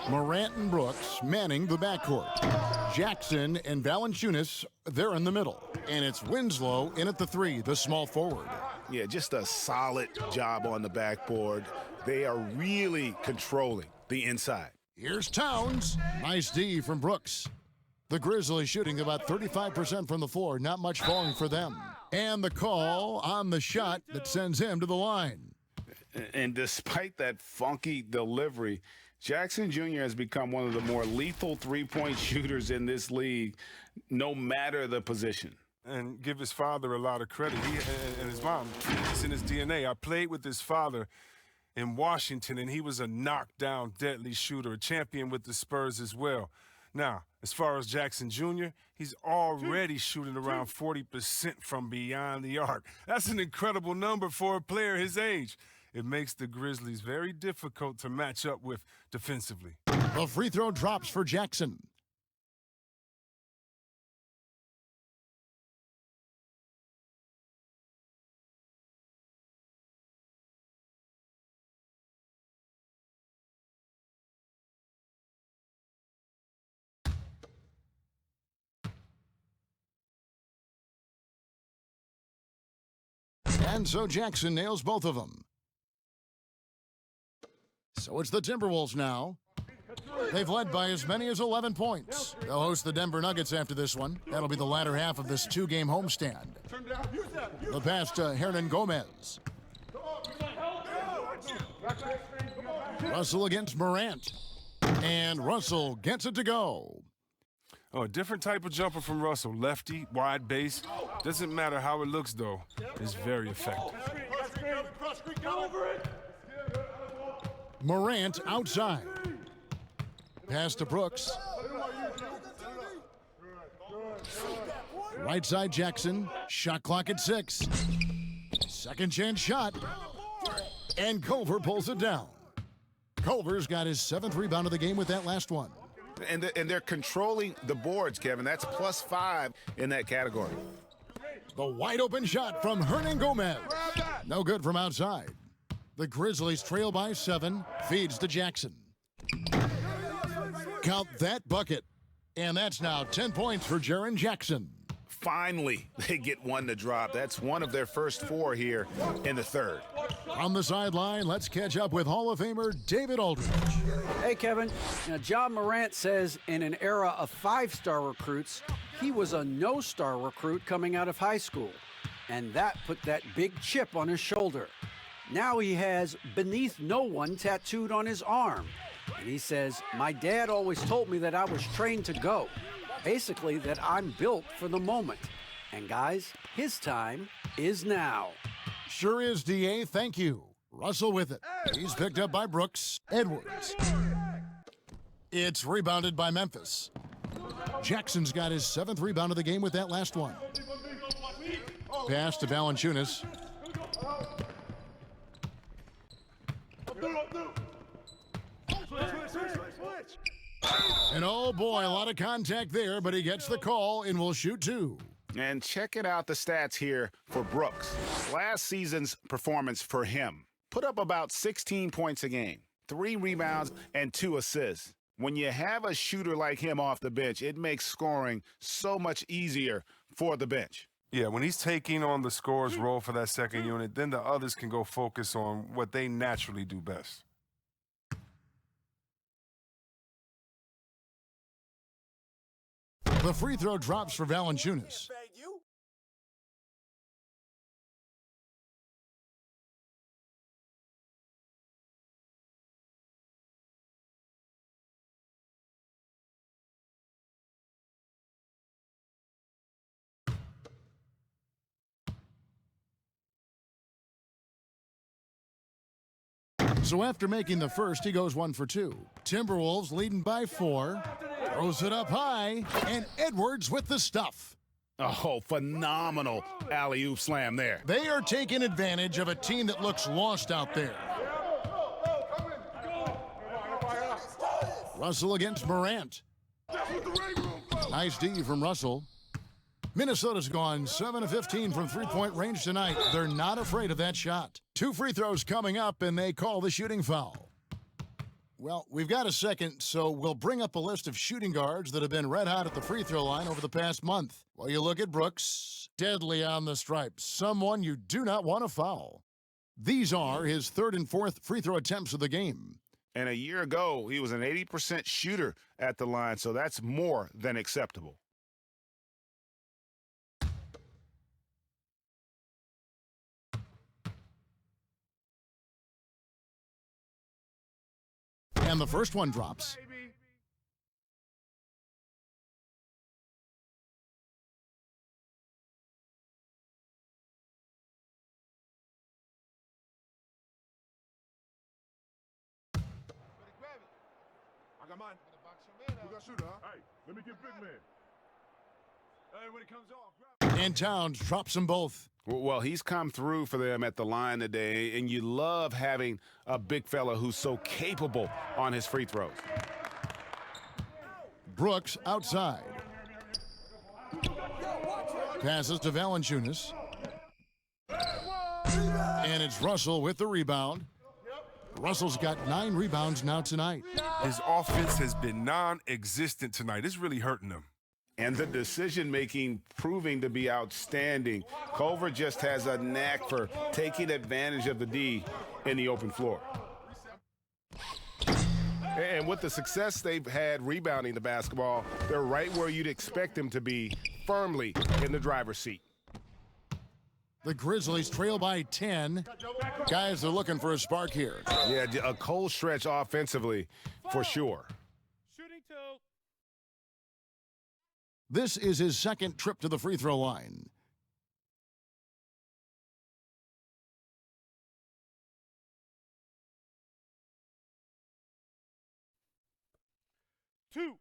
Morant and Brooks manning the backcourt. Jackson and Valanciunas, they're in the middle. And it's Winslow in at the 3, the small forward. Yeah, just a solid job on the backboard. They are really controlling the inside. Here's Towns. Nice D from Brooks. The Grizzlies shooting about 35% from the floor. Not much falling for them. And the call on the shot that sends him to the line. And despite that funky delivery, Jackson Jr. has become one of the more lethal three-point shooters in this league, no matter the position. And give his father a lot of credit. He and his mom, it's in his DNA. I played with his father in Washington, and he was a knockdown, deadly shooter, a champion with the Spurs as well. Now, as far as Jackson Jr., he's already shooting around 40% from beyond the arc. That's an incredible number for a player his age. It makes the Grizzlies very difficult to match up with defensively. The free throw drops for Jackson. And so Jackson nails both of them. So it's the Timberwolves now. They've led by as many as 11 points. They'll host the Denver Nuggets after this one. That'll be the latter half of this two-game homestand. The pass to Hernan Gomez. Russell against Morant. And Russell gets it to go. Oh, a different type of jumper from Russell. Lefty, wide base. Doesn't matter how it looks, though. It's very effective. Morant outside. Pass to Brooks. Right side Jackson. Shot clock at 6. Second chance shot. And Culver pulls it down. Culver's got his 7th rebound of the game with that last one. And they're controlling the boards, Kevin. That's +5 in that category. The wide open shot from Hernan Gomez. No good from outside. The Grizzlies trail by 7. Feeds to Jackson. Count that bucket. And that's now 10 points for Jaren Jackson. Finally, they get one to drop. That's one of their first 4 here in the third. On the sideline, let's catch up with Hall of Famer David Aldridge. Hey, Kevin. Now, John Morant says in an era of 5-star recruits, he was a no-star recruit coming out of high school. And that put that big chip on his shoulder. Now he has "beneath no one" tattooed on his arm. And he says, "My dad always told me that I was trained to go. Basically, that I'm built for the moment." And guys, his time is now. Sure is, DA. Thank you. Russell with it. He's picked up by Brooks. Edwards. It's rebounded by Memphis. Jackson's got his 7th rebound of the game with that last one. Pass to Valanciunas. And oh boy, a lot of contact there, but he gets the call and will shoot 2. And checking out the stats here for Brooks. Last season's performance for him. Put up about 16 points a game, 3 rebounds, and 2 assists. When you have a shooter like him off the bench, it makes scoring so much easier for the bench. Yeah, when he's taking on the scorer's role for that second unit, then the others can go focus on what they naturally do best. The free throw drops for Valanciunas. So after making the first, he goes 1 for 2. Timberwolves leading by 4. Throws it up high, and Edwards with the stuff. Oh, phenomenal alley-oop slam there. They are taking advantage of a team that looks lost out there. Russell against Morant. Nice D from Russell. Minnesota's gone 7 of 15 from three-point range tonight. They're not afraid of that shot. 2 free throws coming up, and they call the shooting foul. Well, we've got a second, so we'll bring up a list of shooting guards that have been red hot at the free throw line over the past month. Well, you look at Brooks, deadly on the stripe, someone you do not want to foul. These are his 3rd and 4th free throw attempts of the game. And a year ago, he was an 80% shooter at the line, so that's more than acceptable. And the first one drops. I got mine. We got shooter, huh? Hey, let me get big man. Hey, when it comes off, grab it. And Towns drops them both. Well, he's come through for them at the line today, and you love having a big fella who's so capable on his free throws. Brooks outside. Passes to Valanciunas. And it's Russell with the rebound. Russell's got 9 rebounds now tonight. His offense has been non-existent tonight. It's really hurting him. And the decision-making proving to be outstanding. Culver just has a knack for taking advantage of the D in the open floor. And with the success they've had rebounding the basketball, they're right where you'd expect them to be, firmly in the driver's seat. The Grizzlies trail by 10. Guys are looking for a spark here. Yeah, a cold stretch offensively, for sure. Shooting 2. This is his second trip to the free throw line. Two.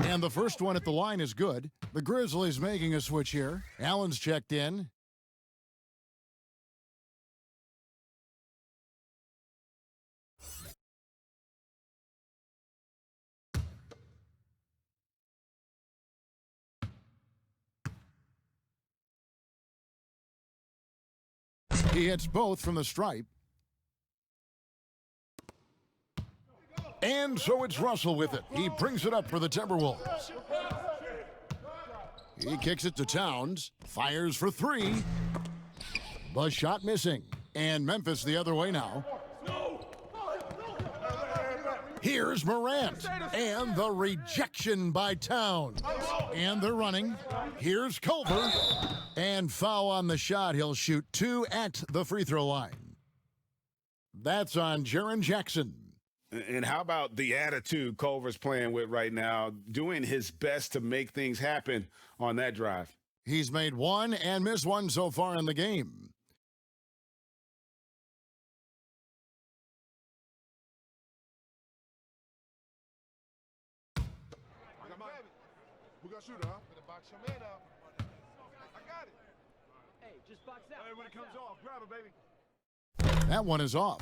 And the first one at the line is good. The Grizzlies making a switch here. Allen's checked in. He hits both from the stripe. And so it's Russell with it. He brings it up for the Timberwolves. He kicks it to Towns. Fires for 3. The shot missing. And Memphis the other way now. Here's Morant. And the rejection by Towns. And they're running. Here's Culver. And foul on the shot. He'll shoot 2 at the free throw line. That's on Jaren Jackson. And how about the attitude Culver's playing with right now, doing his best to make things happen on that drive? He's made 1 and missed 1 so far in the game. I got mine. We got shooter, huh? Gonna box your man out. I got it. Hey, just box out. Hey, when it comes off, grab it, baby. That one is off.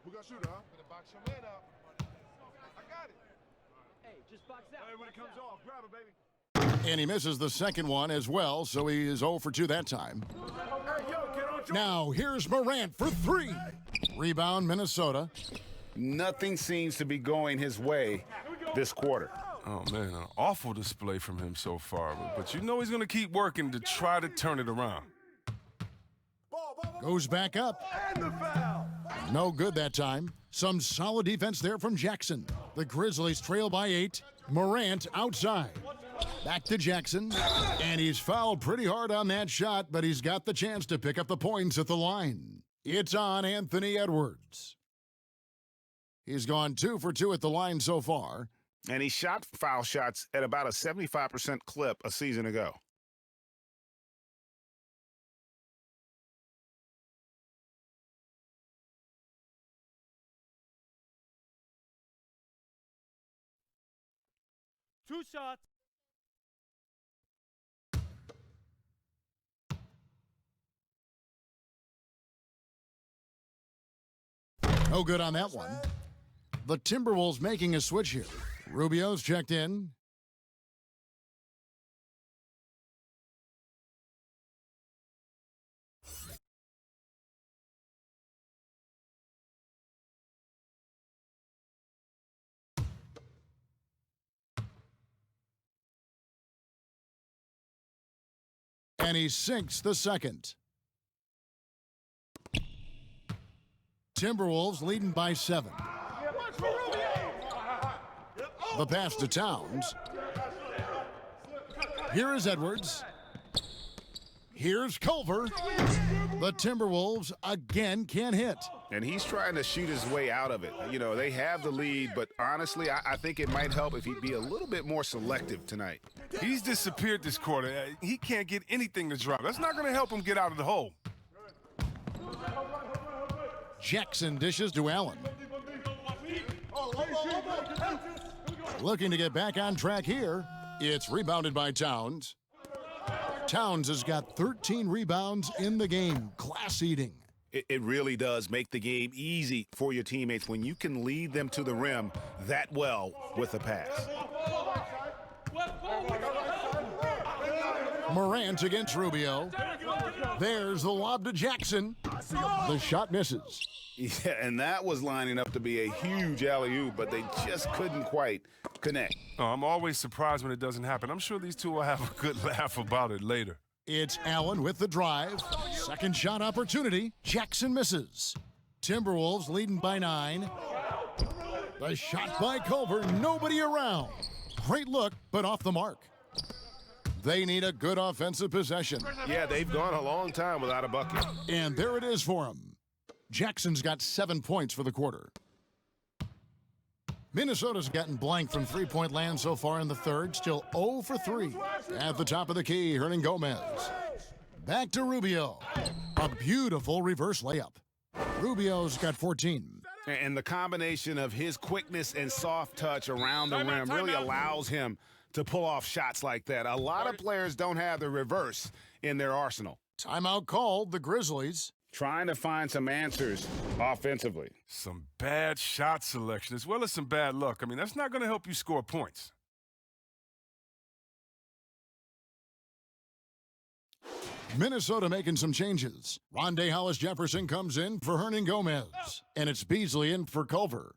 We got shooter, huh? Gonna box your man out. I got it. Hey, just box out. Hey, when it comes off, grab it, baby. And he misses the second one as well, so he is 0 for 2 that time. Now, here's Morant for 3. Rebound, Minnesota. Nothing seems to be going his way this quarter. Oh, man, an awful display from him so far. But you know he's going to keep working to try to turn it around. Goes back up. And the foul. No good that time. Some solid defense there from Jackson. The Grizzlies trail by 8. Morant outside. Back to Jackson. And he's fouled pretty hard on that shot, but he's got the chance to pick up the points at the line. It's on Anthony Edwards. He's gone 2 for 2 at the line so far. And he shot foul shots at about a 75% clip a season ago. Two shots. No good on that one. The Timberwolves making a switch here. Rubio's checked in. and he sinks the second. Timberwolves leading by 7. The pass to Towns. Here is Edwards. Here's Culver. The Timberwolves again can't hit. And he's trying to shoot his way out of it. You know, they have the lead, but honestly, I think it might help if he'd be a little bit more selective tonight. He's disappeared this quarter. He can't get anything to drop. That's not going to help him get out of the hole. Jackson dishes to Allen. Looking to get back on track here. It's rebounded by Towns. Towns has got 13 rebounds in the game. Class eating. It really does make the game easy for your teammates when you can lead them to the rim that well with a pass. Morant against Rubio. There's the lob to Jackson. The shot misses. Yeah, and that was lining up to be a huge alley-oop, but they just couldn't quite connect. Oh, I'm always surprised when it doesn't happen. I'm sure these two will have a good laugh about it later. It's Allen with the drive. Second shot opportunity. Jackson misses. Timberwolves leading by 9. The shot by Culver. Nobody around. Great look, but off the mark. They need a good offensive possession. Yeah, they've gone a long time without a bucket. And there it is for him. Jackson's got 7 points for the quarter. Minnesota's gotten blank from three-point land so far in the third, still 0 for 3. At the top of the key, Hernan Gomez. Back to Rubio. A beautiful reverse layup. Rubio's got 14. And the combination of his quickness and soft touch around the rim really allows him to pull off shots like that. A lot of players don't have the reverse in their arsenal. Timeout called, the Grizzlies. Trying to find some answers offensively. Some bad shot selection as well as some bad luck. I mean, that's not going to help you score points. Minnesota making some changes. Rondé Hollis-Jefferson comes in for Hernan Gomez, and it's Beasley in for Culver.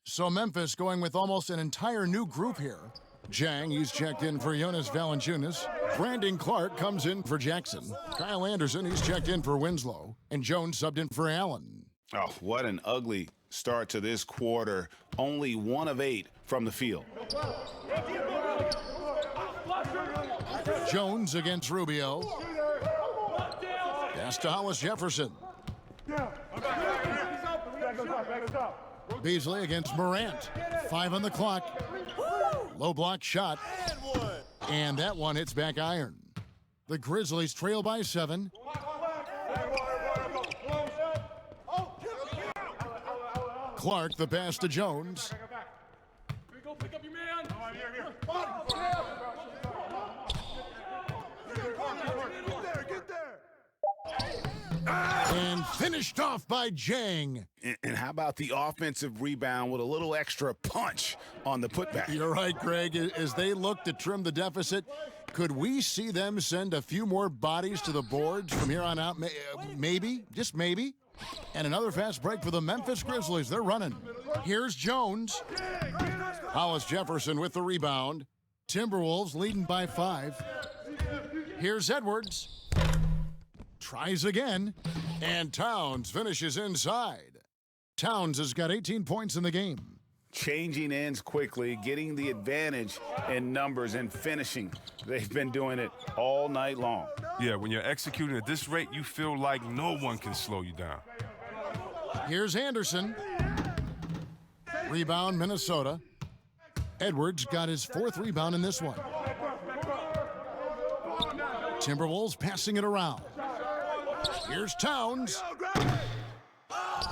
So Memphis going with almost an entire new group here. Jang, he's checked in for Jonas Valanciunas. Brandon Clark comes in for Jackson. Kyle Anderson, he's checked in for Winslow. And Jones subbed in for Allen. Oh, what an ugly start to this quarter. Only 1 of 8 from the field. Jones against Rubio. Pass to Hollis-Jefferson. Beasley against Morant. 5 on the clock. Low block shot. And that one hits back iron. The Grizzlies trail by 7. Clark, the pass to Jones. Pick up your man. Get there. And finished off by Jang. And how about the offensive rebound with a little extra punch on the putback? You're right, Greg. As they look to trim the deficit, could we see them send a few more bodies to the boards from here on out? Maybe, just maybe. And another fast break for the Memphis Grizzlies. They're running. Here's Jones. Hollis-Jefferson with the rebound. Timberwolves leading by 5. Here's Edwards. Tries again. And Towns finishes inside. Towns has got 18 points in the game. Changing ends quickly, getting the advantage in numbers and finishing. They've been doing it all night long. Yeah, when you're executing at this rate, you feel like no one can slow you down. Here's Anderson. Rebound, Minnesota. Edwards got his 4th rebound in this one. Timberwolves passing it around. Here's Towns.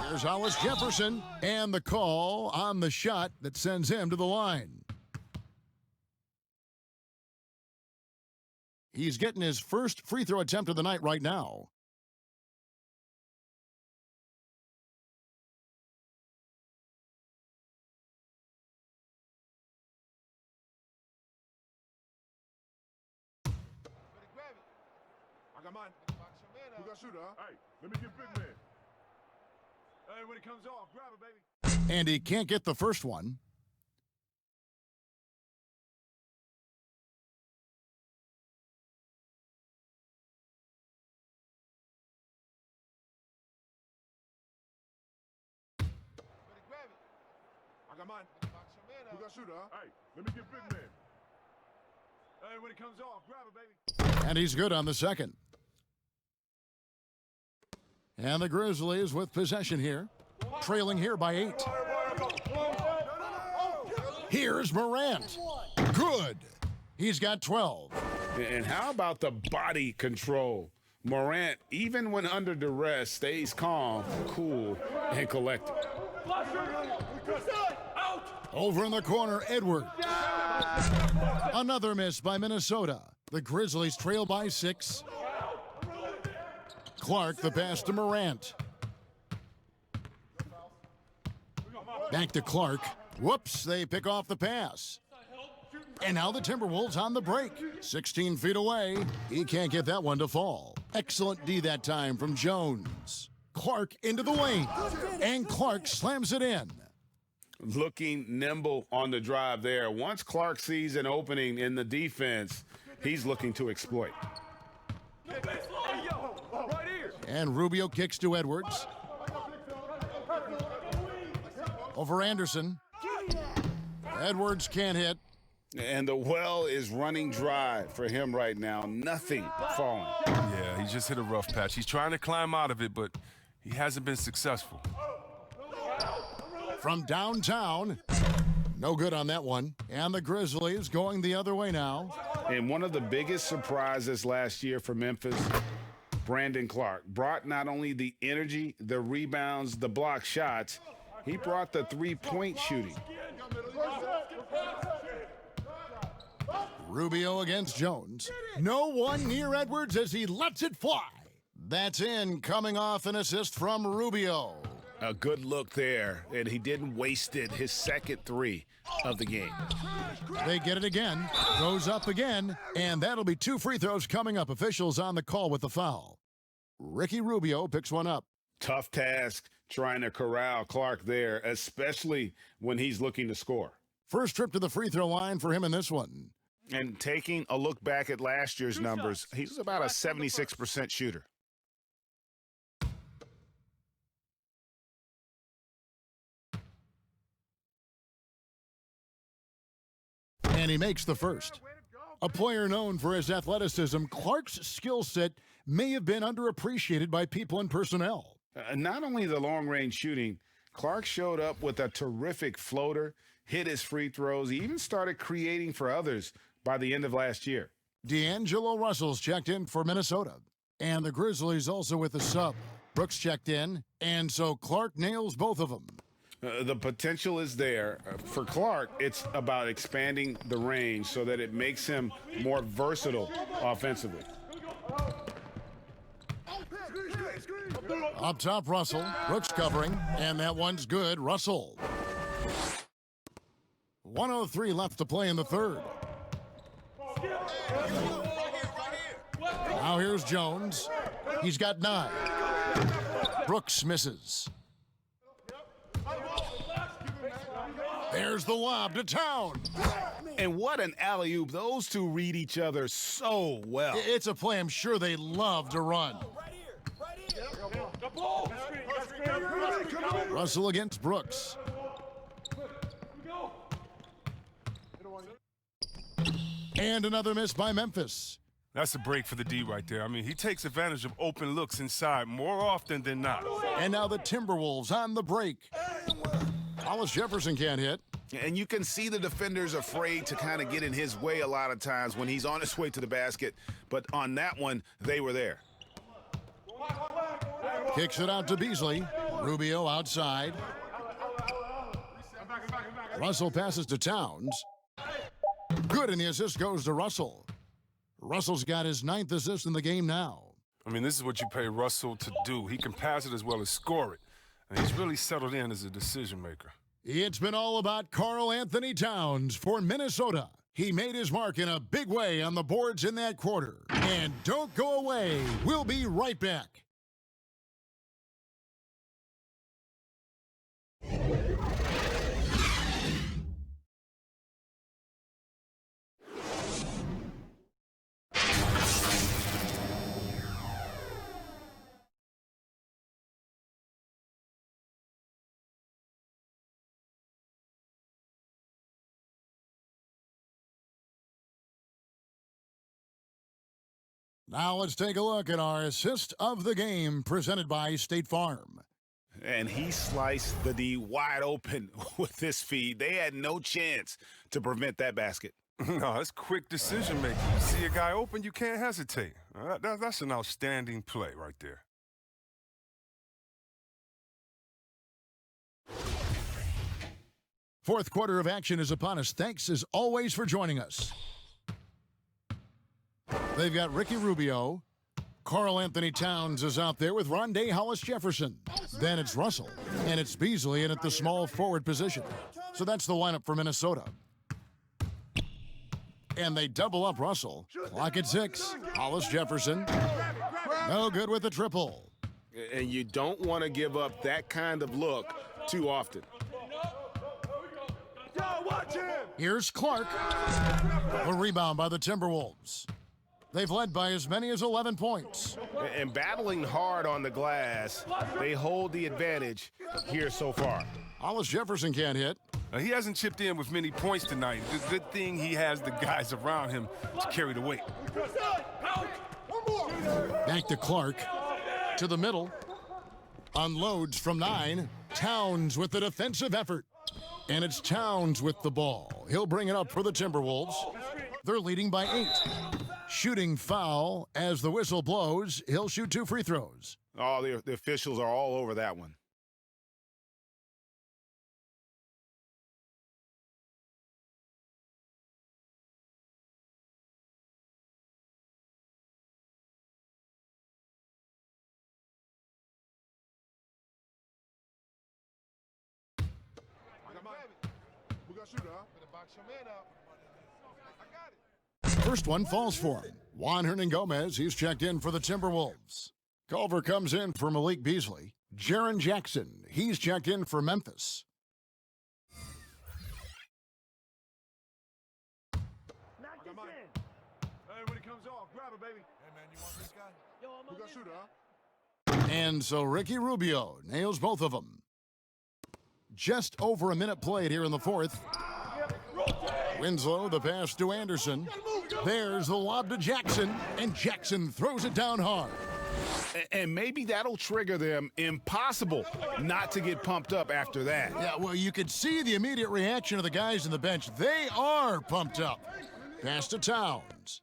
Here's Hollis-Jefferson. And the call on the shot that sends him to the line. He's getting his first free throw attempt of the night right now. I got mine. Who got shooter, huh? Hey, let me get big man. Hey, when it comes off, grab it, baby. And he can't get the first one. got mine. We got shooter, huh? Hey, let me get big man. Hey, when it comes off, grab it, baby. And he's good on the second. And the Grizzlies with possession here, trailing here by 8. Here's Morant. Good. He's got 12. And how about the body control? Morant, even when under duress, stays calm, cool, and collected. Over in the corner, Edwards. Another miss by Minnesota. The Grizzlies trail by 6. Clark, the pass to Morant. Back to Clark. Whoops, they pick off the pass. And now the Timberwolves on the break. 16 feet away. He can't get that one to fall. Excellent D that time from Jones. Clark into the lane. And Clark slams it in. Looking nimble on the drive there. Once Clark sees an opening in the defense, he's looking to exploit. And Rubio kicks to Edwards. Over Anderson. Edwards can't hit. And the well is running dry for him right now. Nothing falling. Yeah, he just hit a rough patch. He's trying to climb out of it, but he hasn't been successful. From downtown, no good on that one. And the Grizzlies going the other way now. And one of the biggest surprises last year for Memphis, Brandon Clark, brought not only the energy, the rebounds, the block shots, he brought the three-point shooting. Rubio against Jones. No one near Edwards as he lets it fly. That's in, coming off an assist from Rubio. A good look there, and he didn't waste it. His second 3 of the game. They get it again, goes up again, and that'll be 2 free throws coming up. Officials on the call with the foul. Ricky Rubio picks one up. Tough task trying to corral Clark there, especially when he's looking to score. First trip to the free throw line for him in this one. And taking a look back at last year's numbers, he's about a 76% shooter. And he makes the first. A player known for his athleticism, Clark's skill set may have been underappreciated by people and personnel. Not only the long-range shooting, Clark showed up with a terrific floater, hit his free throws. He even started creating for others by the end of last year. D'Angelo Russell's checked in for Minnesota. And the Grizzlies also with a sub. Brooks checked in, and so Clark nails both of them. The potential is there. For Clark, it's about expanding the range so that it makes him more versatile offensively. Up top, Russell. Brooks covering, and that one's good. Russell. 1:03 left to play in the third. Now here's Jones. He's got 9. Brooks misses. There's the lob to Town. And what an alley-oop. Those two read each other so well. It's a play I'm sure they love to run. Russell against Brooks. And another miss by Memphis. That's a break for the D right there. I mean, he takes advantage of open looks inside more often than not. And now the Timberwolves on the break. Hollis Jefferson can't hit. And you can see the defenders afraid to kind of get in his way a lot of times when he's on his way to the basket. But on that one, they were there. Kicks it out to Beasley. Rubio outside. Russell passes to Towns. Good, and the assist goes to Russell. Russell's got his 9th assist in the game now. I mean, this is what you pay Russell to do. He can pass it as well as score it. And he's really settled in as a decision maker. It's been all about Karl Anthony Towns for Minnesota. He made his mark in a big way on the boards in that quarter. And don't go away. We'll be right back. Now let's take a look at our assist of the game presented by State Farm. And he sliced the D wide open with this feed. They had no chance to prevent that basket. No, it's quick decision making. You see a guy open, you can't hesitate. That's an outstanding play right there. Fourth quarter of action is upon us. Thanks, as always, for joining us. They've got Ricky Rubio. Karl Anthony Towns is out there with Rondé Hollis-Jefferson. Then it's Russell, and it's Beasley in at the small forward position. So that's the lineup for Minnesota. And they double up Russell. Clock at 6. Hollis-Jefferson. No good with the triple. And you don't want to give up that kind of look too often. Here's Clark. A rebound by the Timberwolves. They've led by as many as 11 points. And battling hard on the glass, they hold the advantage here so far. Hollis-Jefferson can't hit. He hasn't chipped in with many points tonight. The good thing he has the guys around him to carry the weight. Back to Clark. To the middle. Unloads from 9. Towns with the defensive effort. And it's Towns with the ball. He'll bring it up for the Timberwolves. They're leading by 8. Shooting foul as the whistle blows. He'll shoot 2 free throws. Oh, the officials are all over that one. First one falls for him. Juan Hernangomez, he's checked in for the Timberwolves. Culver comes in for Malik Beasley. Jaren Jackson, he's checked in for Memphis. Hey, when it comes off, grab it, baby. Hey, man, you want this guy? Yo, I'm gonna shoot, huh? And so Ricky Rubio nails both of them. Just over a minute played here in the fourth. Winslow, the pass to Anderson. There's the lob to Jackson, and Jackson throws it down hard. And maybe that'll trigger them. Impossible not to get pumped up after that. Yeah, well, you could see the immediate reaction of the guys on the bench. They are pumped up. Pass to Towns.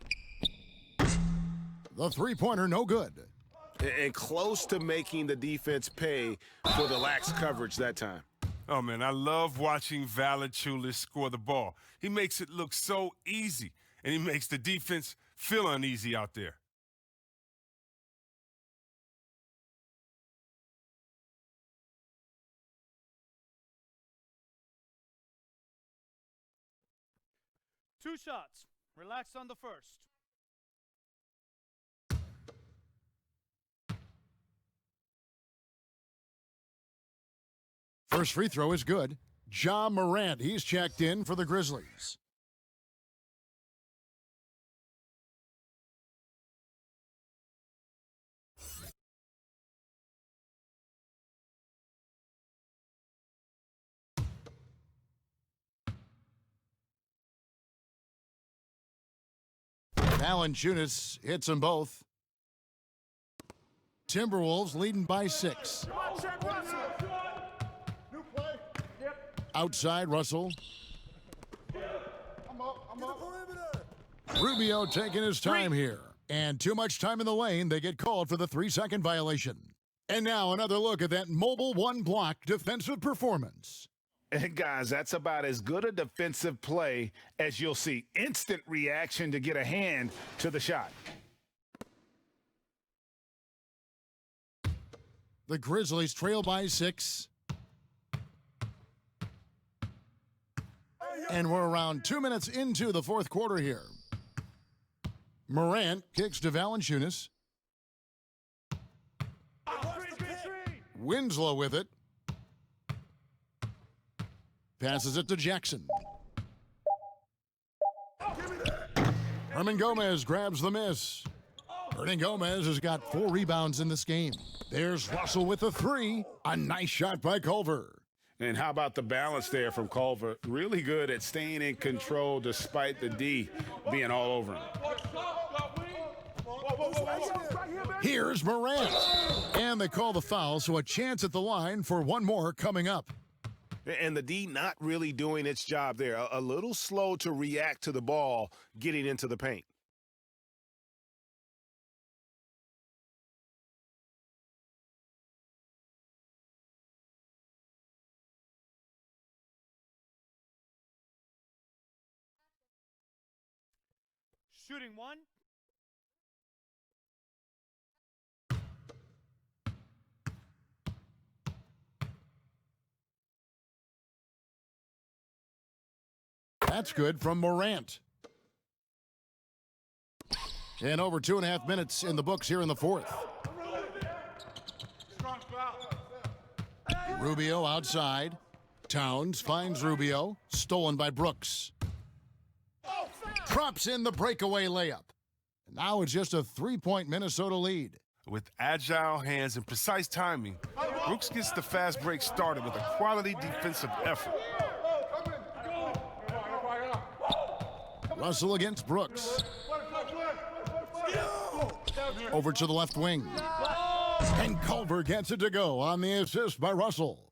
The three-pointer, no good. And close to making the defense pay for the lax coverage that time. Oh, man, I love watching Valanciunas score the ball. He makes it look so easy, and he makes the defense feel uneasy out there. Two shots. Relax on the first. First free throw is good. Ja Morant, he's checked in for the Grizzlies. Valanciunas hits them both. Timberwolves leading by 6. Outside, Russell. Rubio taking his time here. And too much time in the lane. They get called for the 3-second violation. And now another look at that mobile one-block defensive performance. And guys, that's about as good a defensive play as you'll see. Instant reaction to get a hand to the shot. The Grizzlies trail by 6. And we're around 2 minutes into the fourth quarter here. Morant kicks to Valanciunas. Winslow with it. Passes it to Jackson. Hernangomez grabs the miss. Hernangomez has got 4 rebounds in this game. There's Russell with a 3. A nice shot by Culver. And how about the balance there from Culver? Really good at staying in control despite the D being all over him. Here's Morant. And they call the foul, so a chance at the line for one more coming up. And the D not really doing its job there. A little slow to react to the ball getting into the paint. Shooting one. That's good from Morant. And over 2.5 minutes in the books here in the fourth. Rubio outside. Towns finds Rubio. Stolen by Brooks. Drops in the breakaway layup. And now it's just a 3-point Minnesota lead. With agile hands and precise timing, Brooks gets the fast break started with a quality defensive effort. Russell against Brooks. Over to the left wing. And Culver gets it to go on the assist by Russell.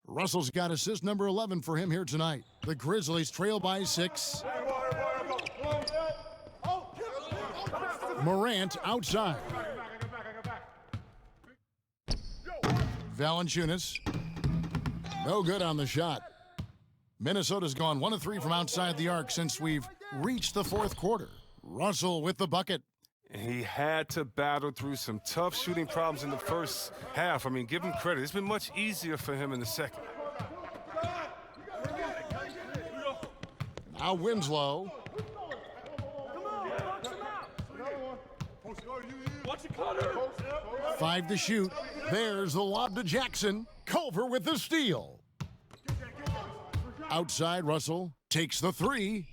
Russell's got assist number 11 for him here tonight. The Grizzlies trail by 6. Morant outside. Valanciunas. No good on the shot. Minnesota's gone 1 of 3 from outside the arc since we've reached the fourth quarter. Russell with the bucket. He had to battle through some tough shooting problems in the first half. I mean, give him credit. It's been much easier for him in the second. Now Winslow. Five to shoot. There's the lob to Jackson. Culver with the steal. Outside, Russell takes the 3.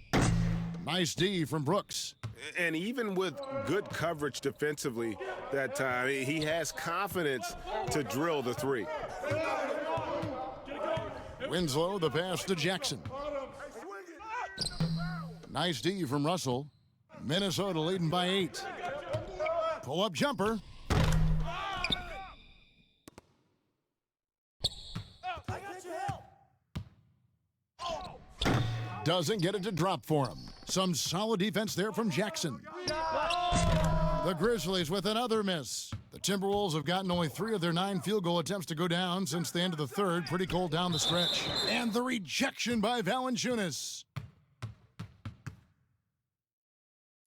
Nice D from Brooks. And even with good coverage defensively that time, he has confidence to drill the 3. Winslow, the pass to Jackson. Nice D from Russell. Minnesota leading by 8. Pull-up jumper. Doesn't get it to drop for him. Some solid defense there from Jackson. The Grizzlies with another miss. The Timberwolves have gotten only 3 of their 9 field goal attempts to go down since the end of the third. Pretty cold down the stretch. And the rejection by Valanciunas.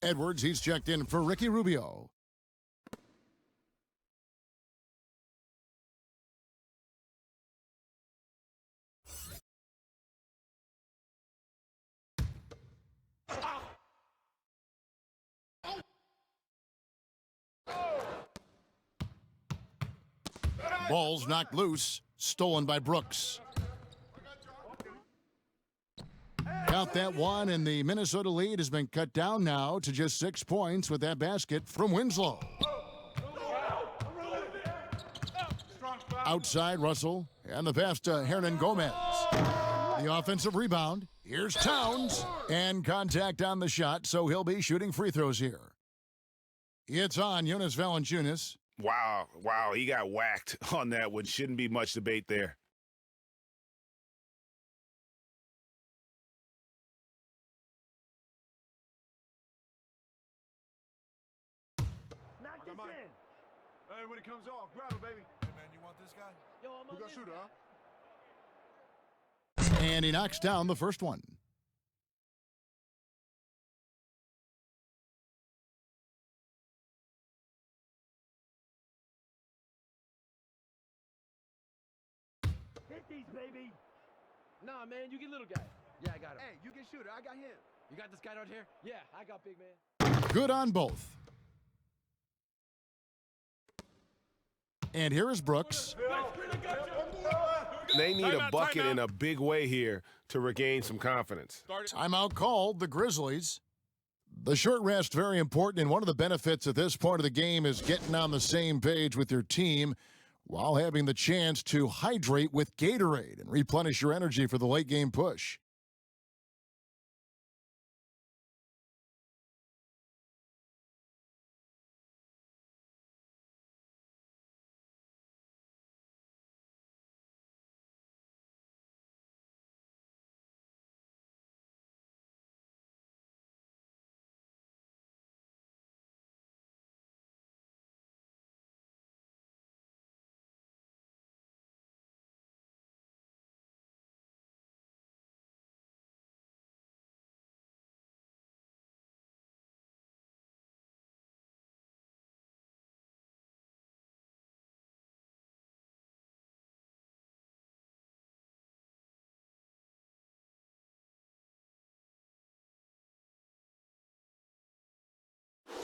Edwards, he's checked in for Ricky Rubio. Ball's knocked loose, stolen by Brooks. Count that one, and the Minnesota lead has been cut down now to just 6 points with that basket from Winslow. Outside, Russell, and the pass to Hernan Gomez. The offensive rebound. Here's Towns, and contact on the shot, so he'll be shooting free throws here. It's on Jonas Valanciunas. Wow, he got whacked on that one. Shouldn't be much debate there. Knock this in. Hey, when it comes off, grab it, baby. Hey, man, you want this guy? Yo, I'm on this shooter, huh? And he knocks down the first one. Hit these, baby. Nah, man, you get little guy. Yeah, I got him. Hey, you get shooter. I got him. You got this guy out here? Yeah, I got big man. Good on both. And here is Brooks. They need a bucket in a big way here to regain some confidence. Timeout called, the Grizzlies. The short rest, very important, and one of the benefits at this point of the game is getting on the same page with your team while having the chance to hydrate with Gatorade and replenish your energy for the late game push.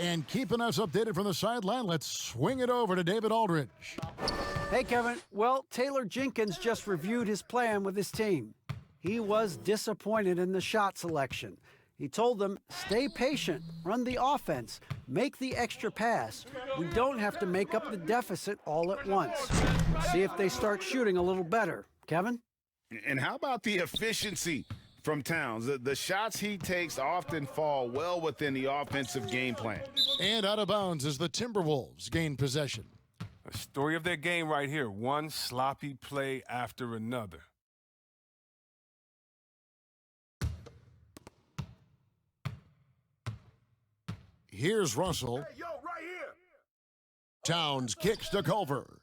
And keeping us updated from the sideline, let's swing it over to David Aldridge. Hey, Kevin. Well, Taylor Jenkins just reviewed his plan with his team. He was disappointed in the shot selection. He told them, stay patient, run the offense, make the extra pass. We don't have to make up the deficit all at once. See if they start shooting a little better. Kevin? And how about the efficiency from Towns? The shots he takes often fall well within the offensive game plan. And out of bounds as the Timberwolves gain possession. A story of their game right here. One sloppy play after another. Here's Russell. Hey, yo, right here. Towns kicks to Culver.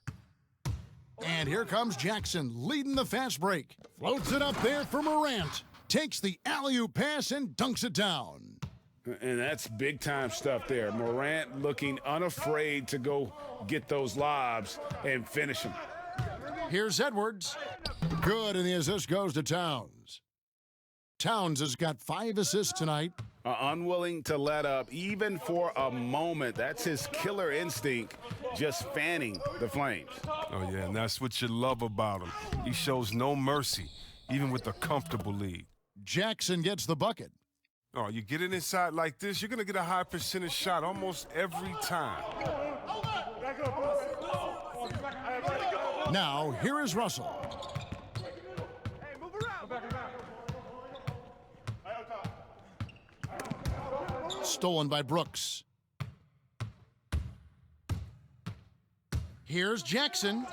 And here comes Jackson leading the fast break. Floats it up there for Morant. Takes the alley-oop pass and dunks it down. And that's big-time stuff there. Morant looking unafraid to go get those lobs and finish them. Here's Edwards. Good, and the assist goes to Towns. Towns has got 5 assists tonight. Unwilling to let up, even for a moment. That's his killer instinct, just fanning the flames. Oh, yeah, and that's what you love about him. He shows no mercy, even with a comfortable lead. Jackson gets the bucket. Oh, you get it inside like this, you're going to get a high percentage shot almost every time. Now, here is Russell. Hey, move around. Stolen by Brooks. Here's Jackson.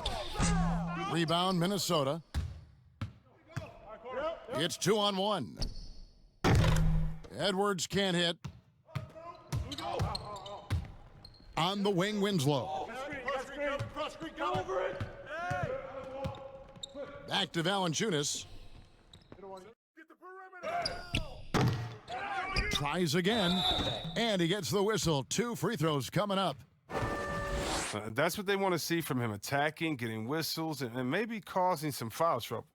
Rebound, Minnesota. It's 2-on-1. Edwards can't hit. On the wing, Winslow. Back to Valanciunas. Tries again, and he gets the whistle. 2 free throws coming up. That's what they want to see from him, attacking, getting whistles, and maybe causing some foul trouble.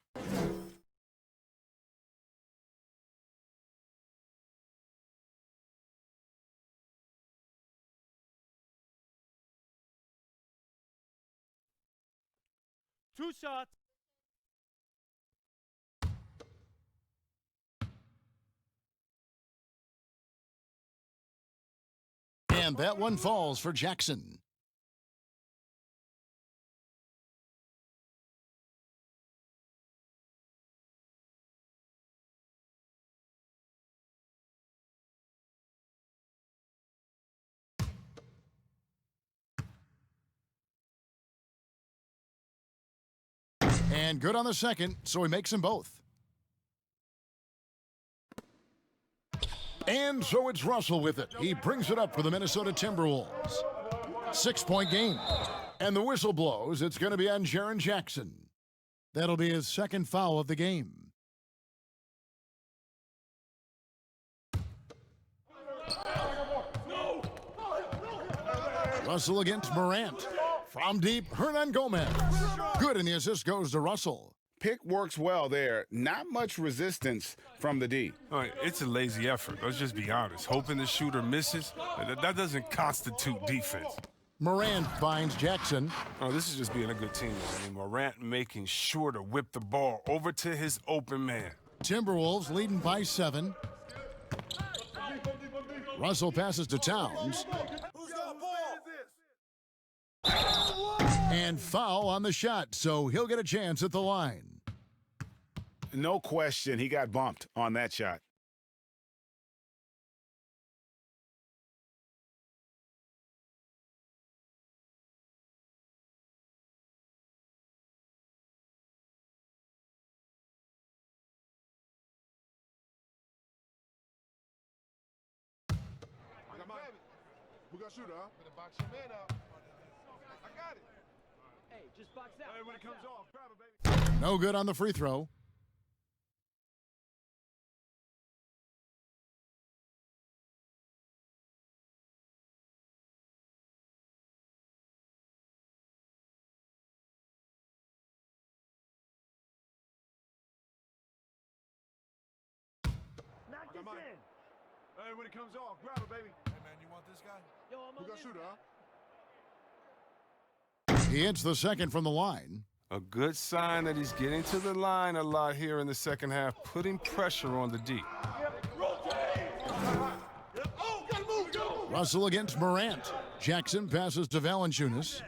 Two shots. And that one falls for Jackson. And good on the second, so he makes them both. And so it's Russell with it. He brings it up for the Minnesota Timberwolves. 6-point game. And the whistle blows. It's going to be on Jaren Jackson. That'll be his second foul of the game. Russell against Morant. From deep, Hernan Gomez. Good, and the assist goes to Russell. Pick works well there. Not much resistance from the D. All right, it's a lazy effort. Let's just be honest. Hoping the shooter misses, that doesn't constitute defense. Morant finds Jackson. Oh, this is just being a good team. I mean, Morant making sure to whip the ball over to his open man. Timberwolves leading by 7. Russell passes to Towns. And foul on the shot, so he'll get a chance at the line. No question, he got bumped on that shot. We got shooter, huh? Gonna box your man out. I got it. Hey, just box out. Hey, when it comes off, grab it, baby. No good on the free throw. Knock this in. Hey, when it comes off, grab it, baby. Hey, man, you want this guy? Yo, I'm Who on got this shooter, guy. huh? He hits the second from the line. A good sign that he's getting to the line a lot here in the second half, putting pressure on the D. Russell against Morant. Jackson passes to Valanciunas.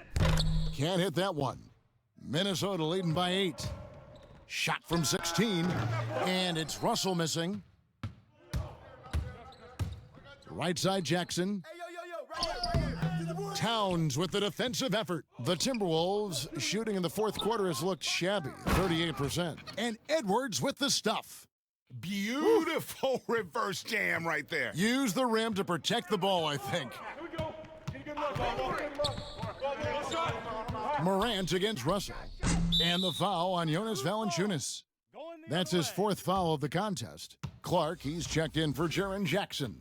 Can't hit that one. Minnesota leading by 8. Shot from 16, and it's Russell missing. Right side Jackson. Towns with the defensive effort. The Timberwolves shooting in the fourth quarter has looked shabby, 38%. And Edwards with the stuff. Beautiful reverse jam right there. Use the rim to protect the ball, I think. Morant against Russell. And the foul on Jonas Valanciunas. That's his fourth foul of the contest. Clark, he's checked in for Jaren Jackson.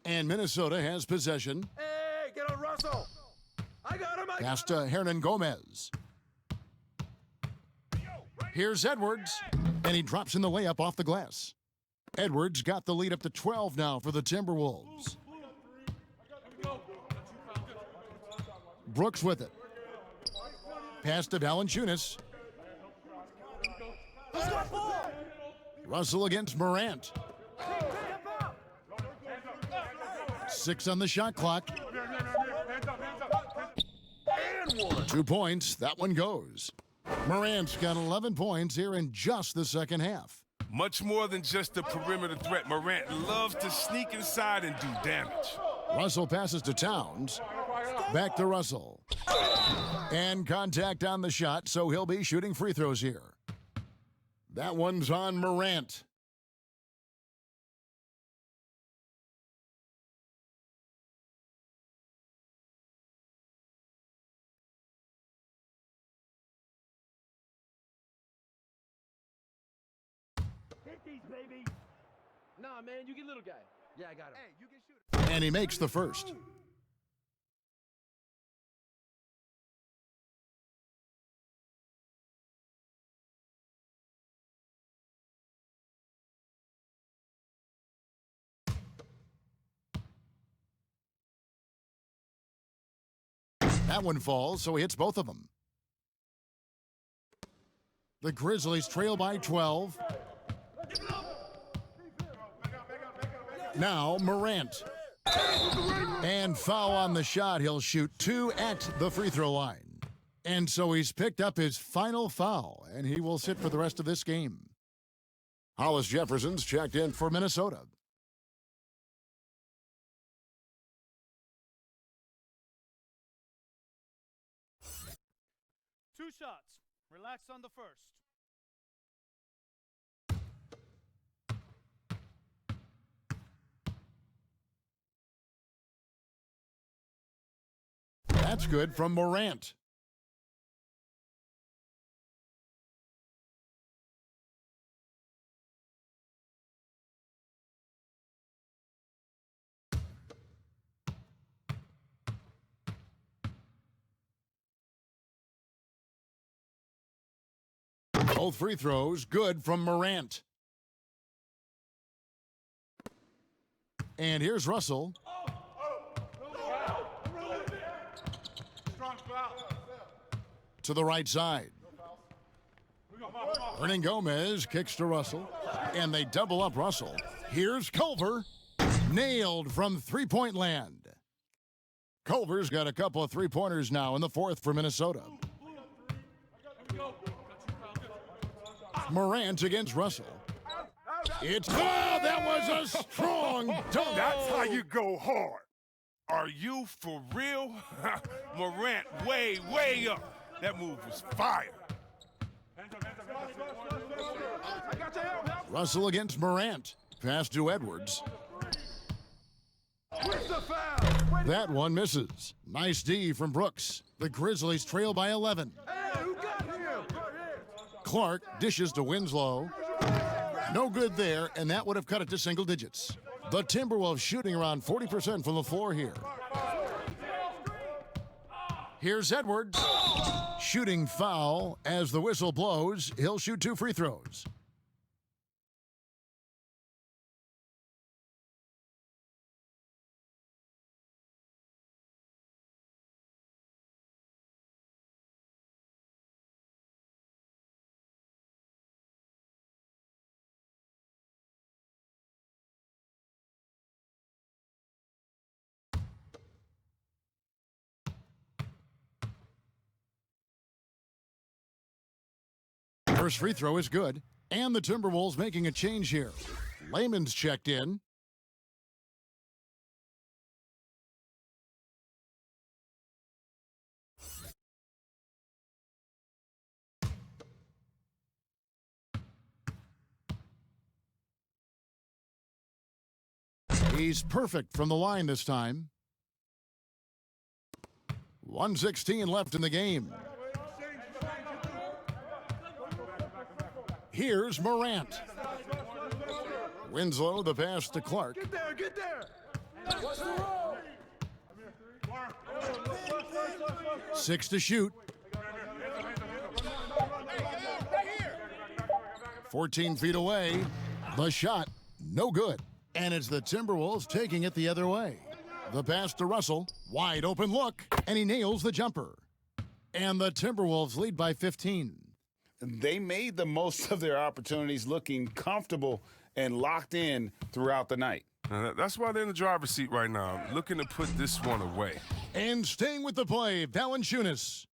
And Minnesota has possession. Hey, get on Russell. I got him. Pass to Hernan Gomez. Here's Edwards, and he drops in the layup off the glass. Edwards got the lead up to 12 now for the Timberwolves. Brooks with it. Pass to Valanciunas. Russell against Morant. 6 on the shot clock. 2 points. That one goes. Morant's got 11 points here in just the second half. Much more than just a perimeter threat. Morant loves to sneak inside and do damage. Russell passes to Towns. Back to Russell. And contact on the shot, so he'll be shooting free throws here. That one's on Morant. Hit these, baby. Nah, man, you get little guy. Yeah, I got him. Hey, you get shooter. And he makes the first. That one falls, so he hits both of them. The Grizzlies trail by 12. Now Morant. And foul on the shot. He'll shoot 2 at the free throw line. And so he's picked up his final foul, and he will sit for the rest of this game. Hollis Jefferson's checked in for Minnesota. Two shots. Relax on the first. That's good from Morant. Both free throws good from Morant. And here's Russell. To the right side. Hernan Gomez kicks to Russell, and they double up Russell. Here's Culver. Nailed from three-point land. Culver's got a couple of three-pointers now in the fourth for Minnesota. Morant against Russell. It's, that was a strong dunk. That's how you go hard. Are you for real? Morant way, way up. That move was fire. Russell against Morant. Pass to Edwards. That one misses. Nice D from Brooks. The Grizzlies trail by 11. Clark dishes to Winslow. No good there, and that would have cut it to single digits. The Timberwolves shooting around 40% from the floor here. Here's Edwards. Shooting foul as the whistle blows. He'll shoot 2 free throws. First free throw is good, and the Timberwolves making a change here. Layman's checked in. He's perfect from the line this time. 1:16 left in the game. Here's Morant. Winslow, the pass to Clark. Get there, get there. 6 to shoot. 14 feet away. The shot, no good. And it's the Timberwolves taking it the other way. The pass to Russell. Wide open look. And he nails the jumper. And the Timberwolves lead by 15. They made the most of their opportunities, looking comfortable and locked in throughout the night. That's why they're in the driver's seat right now, looking to put this one away. And staying with the play, Valanciunas.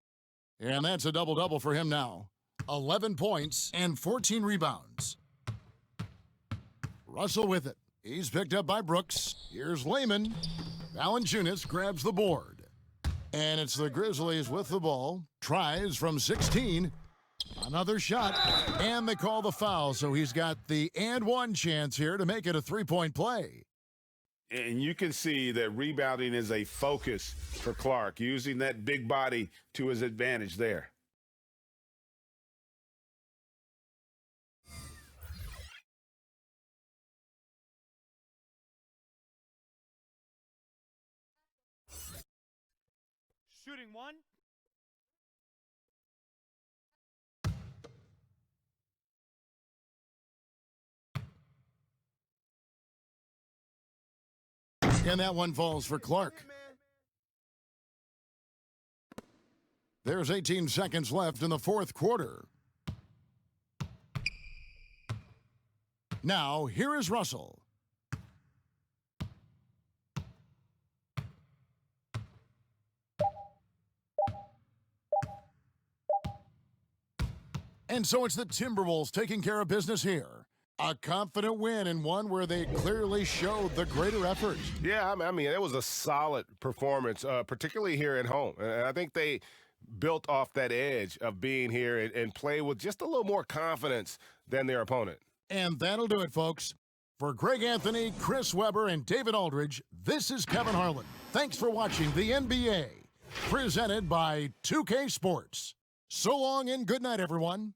And that's a double-double for him now. 11 points and 14 rebounds. Russell with it. He's picked up by Brooks. Here's Layman. Valanciunas grabs the board. And it's the Grizzlies with the ball. Tries from 16. Another shot, and they call the foul, so he's got the and one chance here to make it a three-point play. And you can see that rebounding is a focus for Clark, using that big body to his advantage there. Shooting 1. And that one falls for Clark. There's 18 seconds left in the fourth quarter. Now, here is Russell. And so it's the Timberwolves taking care of business here. A confident win, and one where they clearly showed the greater effort. Yeah, I mean, it was a solid performance, particularly here at home. And I think they built off that edge of being here and play with just a little more confidence than their opponent. And that'll do it, folks. For Greg Anthony, Chris Webber, and David Aldridge, this is Kevin Harlan. Thanks for watching the NBA, presented by 2K Sports. So long and good night, everyone.